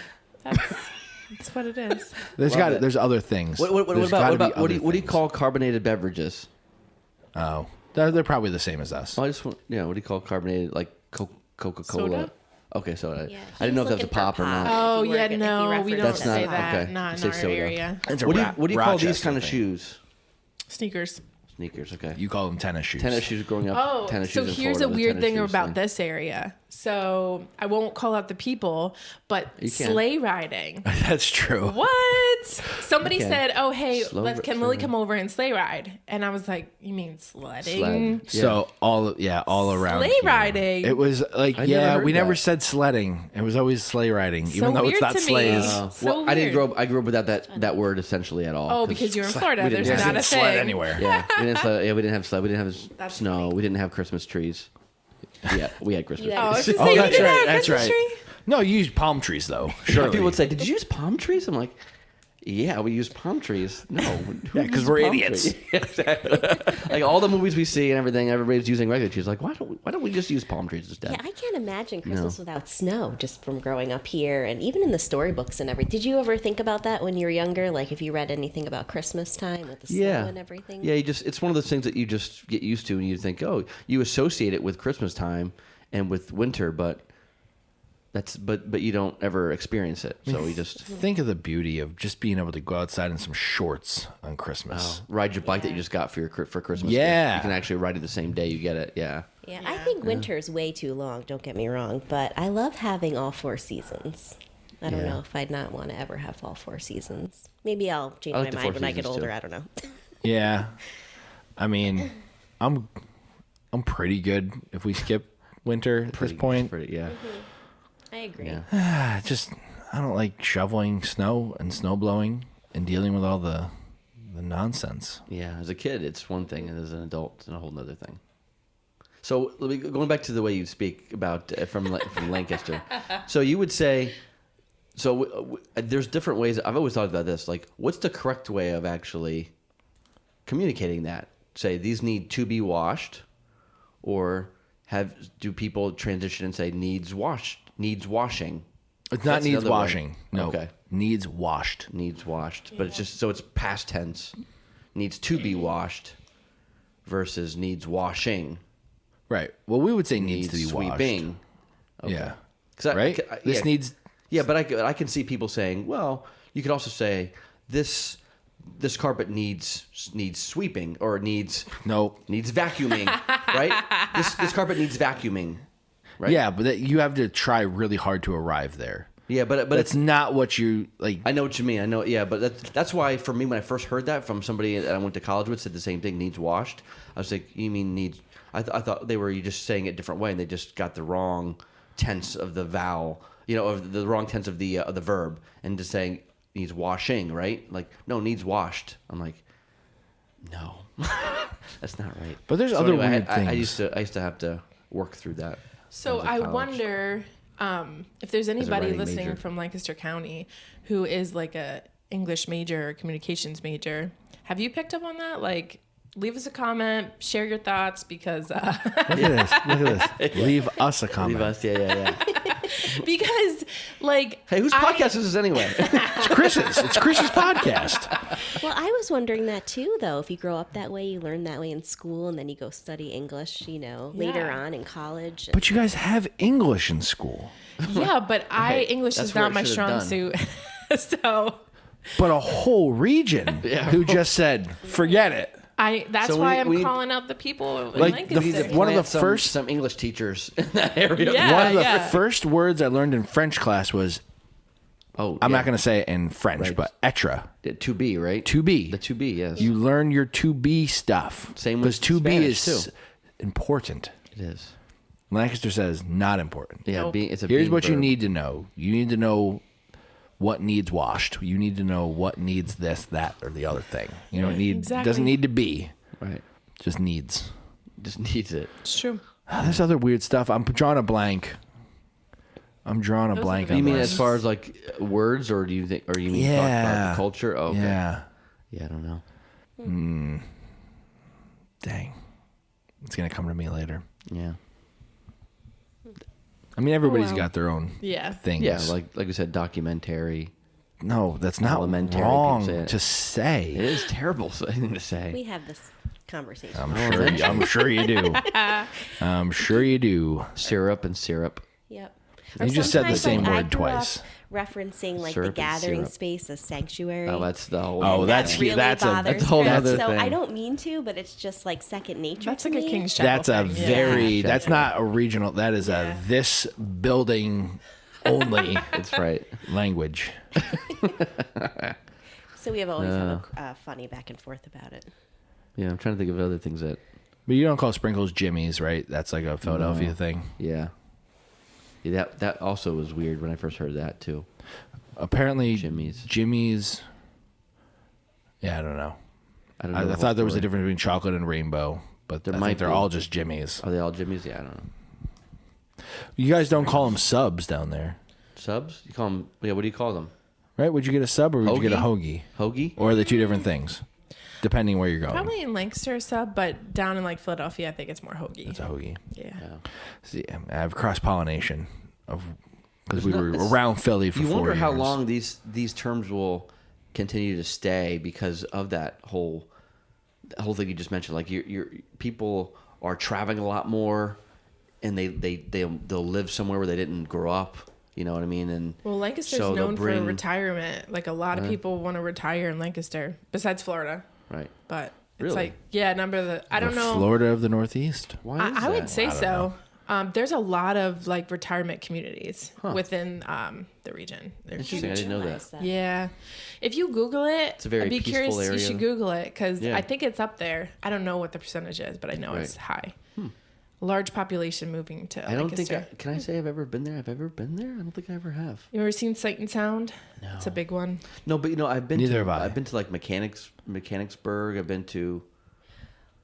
that's what it is. There's other things. What There's gotta be about what other do you things. call carbonated beverages? Oh, they're probably the same as us. Oh, I just want, what do you call carbonated, like Coca-Cola? Soda? Okay, soda. Yeah, I didn't know if he's that was a looking for pop or not. Oh If you were yeah, gonna- if you no, we referenced don't That's say not- that. okay. Not You in say our soda. area. It's a What do you call these Rochester kind of thing. shoes? Sneakers. Sneakers, okay. You call them tennis shoes. Tennis shoes growing up. Oh, tennis so shoes in here's a Florida was weird tennis thing shoes about thing. this area. So I won't call out the people, but You can. sleigh riding. That's true. What? Somebody You can. said, "Oh, hey, Slow- can Lily come over and sleigh ride?" And I was like, "You mean sledding?" Sled. So all around Sleigh here. riding. It was like I never heard we never that. said sledding. It was always sleigh riding, even though it's weird not to me. sleighs. So I didn't weird. I grew up without that word essentially at all. Oh, because you're in Florida. we didn't There's have- not a sled thing. anywhere. Yeah, we didn't have sled. We didn't have That's snow. funny. We didn't have Christmas trees. Yeah, we had Christmas You trees. had- Oh, I was just Oh, saying, you that's didn't have right. a That's Christmas right. tree? No, you use palm trees though. Surely. People would say, "Did you use palm trees?" I'm like, "Yeah, we use palm trees." No, Yeah, 'cause we're idiots. Exactly. Like all the movies we see and everything, everybody's using regular trees. Like, why don't we just use palm trees instead? Yeah, I can't imagine Christmas without snow, just from growing up here, and even in the storybooks and everything. Did you ever think about that when you were younger? Like, if you read anything about Christmas time with the snow and everything? Yeah, it's one of those things that you just get used to, and you think, oh, you associate it with Christmas time and with winter, but you don't ever experience it. So we just Think of the beauty of just being able to go outside in some shorts on Christmas. ride your bike that you just got for Christmas. Yeah. gift. You can actually ride it the same day you get it. Yeah. Yeah, I think winter's way too long, don't get me wrong, but I love having all 4 seasons. I don't Yeah. know if I'd not want to ever have all 4 seasons. Maybe I'll change I my like the mind 4 when I get seasons, older. too. I don't know. Yeah, I mean, I'm pretty good if we skip winter at this point. Yeah. I agree. Yeah. Just I don't like shoveling snow and snow blowing and dealing with all the nonsense. Yeah, as a kid, it's one thing, and as an adult, it's a whole other thing. So, going back to the way you speak about from Lancaster, so you would say, there's different ways. I've always thought about this. Like, what's the correct way of actually communicating that? Say these need to be washed, or do people transition and say needs washing? It's not That's needs another way. washing. No, Okay. needs washed. Needs washed, but it's just so it's past tense. Needs to be washed versus needs washing. Right. Well, we would say needs to be sweeping. washed. Yeah. 'Cause Right. This needs. Yeah, but I can see people saying, well, you could also say this carpet needs sweeping or needs vacuuming, right? This carpet needs vacuuming, right? Yeah, but you have to try really hard to arrive there. Yeah, but That's not what you like. I know what you mean. I know, yeah, but that's why for me when I first heard that from somebody that I went to college with said the same thing, needs washed. I was like, you mean needs? I thought they were just saying it a different way, and they just got the wrong tense of the vowel, or the wrong tense of the verb, and just saying needs washing, right? Like, no, needs washed. I'm like, no, that's not right. But there's other anyway, weird I things. used to have to work through that. So when was I in college. wonder if there's anybody writing listening major. from Lancaster County who is like a English major or communications major. Have you picked up on that? Like, leave us a comment, share your thoughts, because Look at this. Look at this. Leave us a comment. Leave us, yeah. because like, Hey, whose podcast is this anyway? It's Chris's. It's Chris's podcast. Well, I was wondering that too, though. If you grow up that way, you learn that way in school, and then you go study English, later on in college. But you guys have English in school. Yeah, but English That's is what not it my should strong have done. suit. So But a whole region who just said, forget it. that's So why we I'm need- calling out the people in Like, Lancaster. one of the Plant first- some English teachers in that area. Yeah. One of the first words I learned in French class was, Oh, I'm not going to say it in French, Right. but être. to be, right? To be. The to be, yes. You learn your to be stuff. Same with because to be Spanish, is too. important. It is. Lancaster says not important. Yeah, Nope. it's a Here's being what you verb. need to know. You need to know what needs washed. You need to know what needs this, that, or the other thing. You know, Exactly. doesn't need to be. Right. Just needs. Just needs it. It's true. There's other weird stuff. I'm drawing a blank. I'm drawing a Those are blank the on You mean this. as far as like words, or do you think, or you mean talk about the culture? Oh, okay. Yeah. Yeah, I don't know. Dang. It's going to come to me later. Yeah. I mean, everybody's wow. got their own Yeah. things. Yeah, like we said, documentary. No, that's not Elementary, wrong people say it. to It say. is terrible thing to say. we have this conversation. I'm sure you do. I'm sure you do. Syrup and syrup. Yep. You just said the sometimes, same I word grew up twice. referencing like Syrup the and gathering syrup. space as sanctuary. Oh, that's the whole. Oh, And that's that really that's a bothers whole her. other So thing. I don't mean to, but it's just like second nature. That's to like a me. King's Chapel that's a thing. very Yeah. that's not a regional. That is Yeah. a this building only That's right. language. So we have always have a funny back and forth about it. Yeah, I'm trying to think of other things that. But you don't call sprinkles Jimmy's, right? That's like a Philadelphia thing. Yeah. Yeah, that also was weird when I first heard that too. Apparently, Jimmy's. Yeah, I don't know. I don't know. I the whole thought there was a story. difference between chocolate and rainbow, but I think they're all just Jimmy's. Are they all Jimmy's? Yeah, I don't know. You guys don't call them subs down there, Subs? You call them? Yeah. What do you call them? right? Would you get a sub or would you get a hoagie? Hoagie? Or are they two different things, depending where you're going? Probably in Lancaster sub, but down in like Philadelphia, I think it's more hoagie. It's a hoagie. Yeah. See, I have cross pollination of because we It's not- were it's- around Philly for You 4 wonder years. how long these terms will continue to stay because of that whole thing you just mentioned. Like your people are traveling a lot more, and they'll live somewhere where they didn't grow up. You know what I mean? And Well, Lancaster's so they'll known for bring- retirement. Like a lot of people want to retire in Lancaster, besides Florida. right. But it's Really? like, yeah, I don't know. Florida of the Northeast. Why is I would that? say so. There's a lot of like retirement communities within the region. They're Interesting. I didn't know that. Realize that. Yeah. If you Google it, It's a very I'd be peaceful curious. area. You should Google it because Yeah. I think it's up there. I don't know what the percentage is, but I know it's high. Large population moving to I don't think. Lancaster. Can I say I've ever been there? I've ever been there. I don't think I ever have. You ever seen Sight and Sound? No. It's a big one. No, but I've been. Neither to, have I. I've been to like Mechanicsburg. I've been to.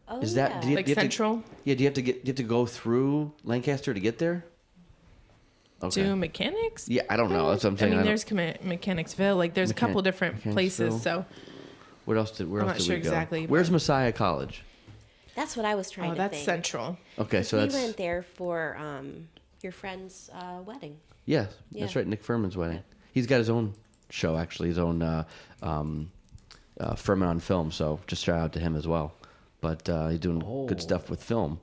Oh, Is that yeah. do you, Like do you have to- Central? yeah. Do you have to go through Lancaster to get there? Okay. To Mechanics? Yeah, I don't know. That's what I'm I saying. mean, I don't- there's Mechanicsville. Like, there's a couple different places. Mechanicsville. So, Where else did I'm we not sure go? exactly, Where's but- Messiah College? That's what I was trying to that's think. Central. Okay, 'Cause so we that's went there for your friend's wedding. yes, that's Yeah. right. Nick Furman's wedding. He's got his own show, actually, his own Furman on Film. So just shout out to him as well. But he's doing good stuff with film.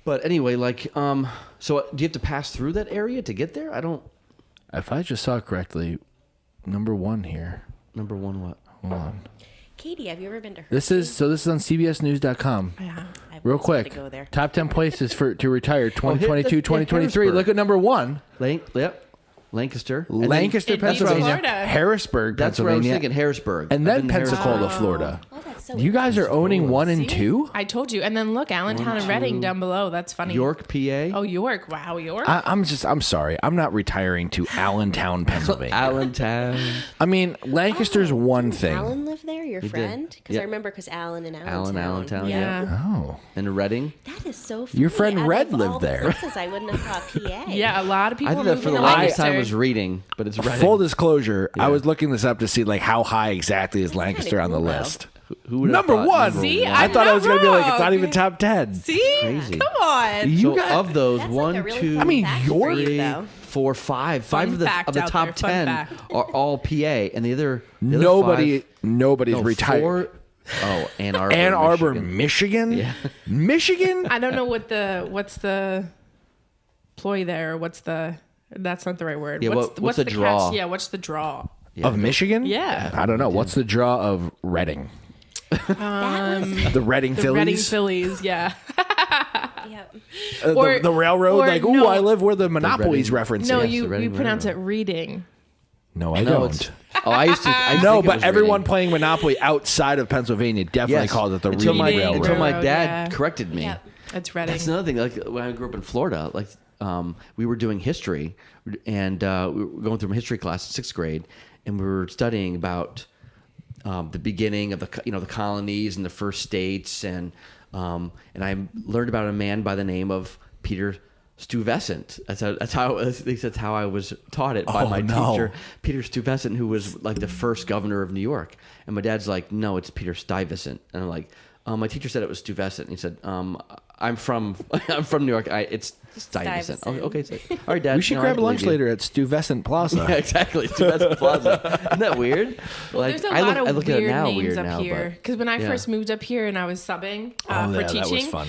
But anyway, like, so do you have to pass through that area to get there? I don't. If I just saw correctly, number one here. Number one, what? Hold on. Katie, have you ever been to her? This is on CBSNews.com. Yeah. Real quick, To go there. top 10 places to retire 2022, that's- 2023. Harrisburg. Look at number one, Lancaster. And then- Lancaster, In Beach, Pennsylvania, Florida. Harrisburg, That's where I was Pennsylvania, thinking, Harrisburg. and I've then been to Harrisburg. Pensacola, Florida. Oh, that's so You guys are interesting. owning one and See? two? I told you. And then look, Allentown and Reading down below. That's funny. York, PA. Oh, York. Wow, York. I'm sorry. I'm not retiring to Allentown, Pennsylvania. Allentown. I mean, Lancaster's Oh, one did thing. Alan lived there, your friend? Because Yeah. I remember Alan and Allentown. Allentown, yeah. Oh. And Reading. That is so funny. Your friend Out Red of all lived the there. places, I wouldn't have thought PA. Yeah, a lot of people I think that moving for the to longest time Lancaster. was Reading, but it's Reading. Full disclosure, I Yeah. was looking this up to see like how high exactly is Lancaster on the cool, though. list. Who would have Number thought one. See, I I'm thought I not was going to be like, it's not wrong. even top 10. See? Crazy. Come on. You So got, of those, That's one, like a really two, fun I mean, fact for York- you, though. five Fun of the fact out top there, fun 10 fact. are all PA, and the other nobody's retired. Ann Arbor, Ann Arbor, Michigan. Yeah. Michigan. I don't know what's the ploy there. That's not the right word. Yeah, what's the draw? Catch? Yeah, what's the draw? Yeah. Of Michigan? Yeah. I don't know. What's the draw of Reading? The Reading The Phillies? Reading Phillies, yeah. Yep. The railroad? or Like, ooh, no. I live where the Monopoly's referencing. No, Yes, the you Reading pronounce Railroad. it reading. No, I No, don't. it's. Oh, I used to. No, think it but was everyone Reading. playing Monopoly outside of Pennsylvania definitely calls it the until Reading my, Railroad. Until my Railroad, dad yeah. corrected me. Yep. It's Reading. That's another thing. Like when I grew up in Florida, like we were doing history, and we were going through my history class in 6th grade, and we were studying about the beginning of the colonies and the first states, and I learned about a man by the name of Peter Stuyvesant. That's how at least that's how I was taught it by my teacher, Peter Stuyvesant, who was like the first governor of New York. And my dad's like, no, it's Peter Stuyvesant. And I'm like, my teacher said it was Stuyvesant. And he said, I'm from New York. It's Stuyvesant. Stuyvesant. Okay, so, all right, Dad. We should grab lunch later at Stuyvesant Plaza. Yeah, exactly. Stuyvesant Plaza. Isn't that weird? Like, There's a lot of look at it weird now, names weird up now, here. but- Because when I yeah. first moved up here and I was subbing Oh, for yeah, that was teaching, fun.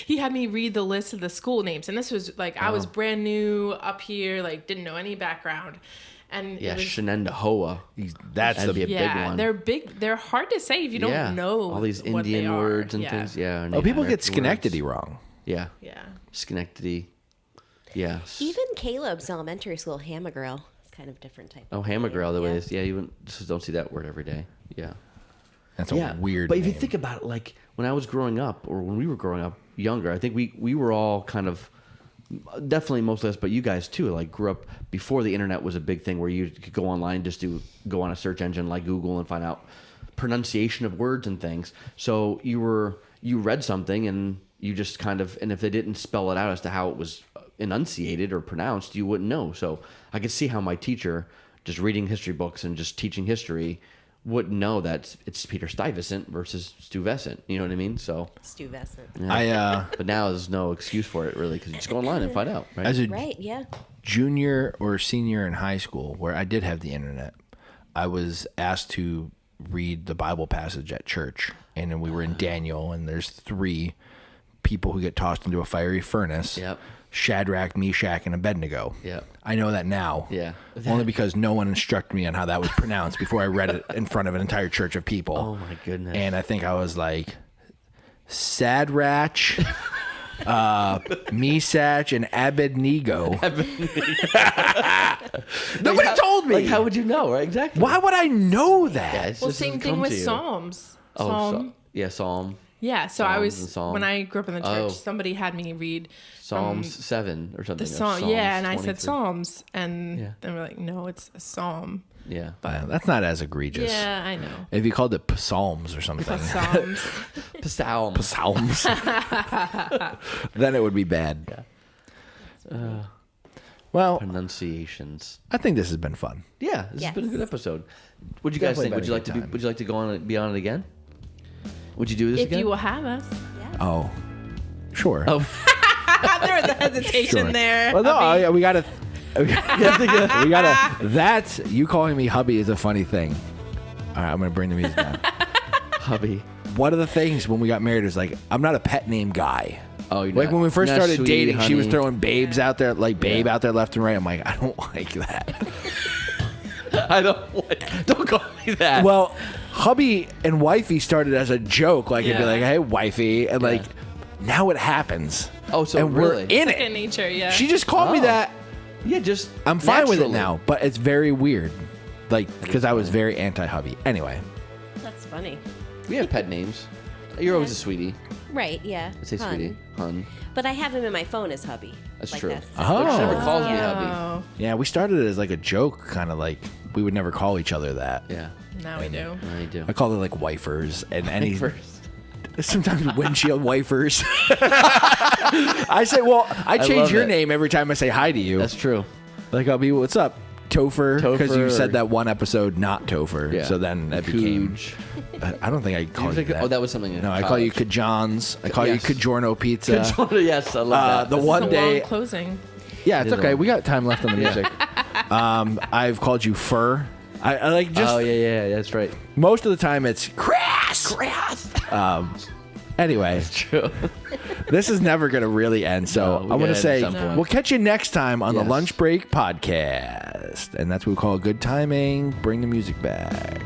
he had me read the list of the school names, and this was like I was brand new up here, like didn't know any background, and Yeah, it was, Shenandoah. That's That'd the be a yeah, big one. they're big. They're hard to say if you don't know all these what they Indian are. words and Yeah. things. Yeah. Oh, people get American Schenectady words. wrong. Yeah. Yeah. Schenectady. Yeah. Even Caleb's elementary school, Hamagirl, it's kind of different type. Oh, of Hamagirl, the way yeah. it's, yeah, you just don't see that word every day. Yeah. That's a weird But if you name. think about it, like when I was growing up, or when we were growing up younger, I think we were all kind of, definitely most of us, but you guys too, like grew up before the internet was a big thing where you could go online, just go on a search engine like Google and find out pronunciation of words and things. So you read something and you just kind of, and if they didn't spell it out as to how it was enunciated or pronounced, you wouldn't know. So I could see how my teacher, just reading history books and just teaching history, wouldn't know that it's Peter Stuyvesant versus Stuyvesant. You know what I mean? So Stuyvesant. I but now there's no excuse for it really, because you just go online and find out, right? as a Right, yeah. junior or senior in high school, where I did have the internet, I was asked to read the Bible passage at church, and then we were in Daniel, and there's 3 people who get tossed into a fiery furnace. Yep. Shadrach, Meshach, and Abednego. Yep. I know that now. Yeah. Only because no one instructed me on how that was pronounced before I read it in front of an entire church of people. Oh my goodness. And I think I was like, Sadrach, Meshach, and Abednego. Nobody told me. Like, how would you know, right? Exactly. Why would I know that? Yeah, it's Well, just same doesn't thing come with to you. Psalms. Oh, Psalm. yeah, Psalm. Yeah, so Psalms I and was Psalm. when I grew up in the church, Oh. somebody had me read Psalms 7 or something. the or psalm. Psalms Yeah, and I said 23. Psalms, and Yeah. they were like, "No, it's a psalm." Yeah. That's not as egregious. Yeah, I know. If you called it Psalms or something, Psalms. Psalm. Psalms, then it would be bad. Well, Pronunciations. I think this has been fun. Yeah, this has been a good Yes. episode. What'd you guys Definitely think? Would you been a like to good be? time. Would you like to go on be on it again? Would you do this If again? you will have us. Oh, sure. Oh, There was a hesitation Sure. there. Well, no, hubby. we gotta. We gotta. That's you calling me hubby is a funny thing. All right, I'm gonna bring the music down. hubby. One of the things when we got married was like, I'm not a pet name guy. Oh, you're Like not- when we first not started sweet, dating, she was honey. throwing babes out there, like babe out there left and right. I'm like, I don't like that. I don't call me that. Well, hubby and wifey started as a joke. Like it'd be Yeah. like, hey, wifey, and like now it happens. Oh, so and we're really? in Second it. nature, yeah. She just called me Oh. that. yeah, just I'm fine with it naturally. now, but it's very weird. Like because I was very anti-hubby. Anyway, That's funny. We have pet names. You're always a sweetie. Right, yeah. I say Hun. sweetie, hun. But I have him in my phone as hubby. That's Like, true. Oh. But she never calls me Yeah. hubby. Oh, yeah, we started it as like a joke, kind of like we would never call each other that. Yeah, now we do. I do. I called it like wifers and any First. sometimes windshield wifers. I say, well, I change love your it. name every time I say hi to you. That's true. Like I'll be, what's up, Topher? Because you Topher said or- that one episode, not Topher. Yeah. So then that became. Cooge. I don't think I called you that. Oh, that was something. In No, I call you college. Kajans. I call Yes. you Kajorno Pizza. Yes, I love that. The This one is a day, long closing. Yeah, it's okay. We got time left on the music. I've called you fur. I like just. Oh yeah, that's right. Most of the time it's Chris. Anyway, True. this is never going to really end. So No, I want to say point. we'll catch you next time on the Yes. Lunch Break Podcast, and that's what we call good timing. Bring the music back.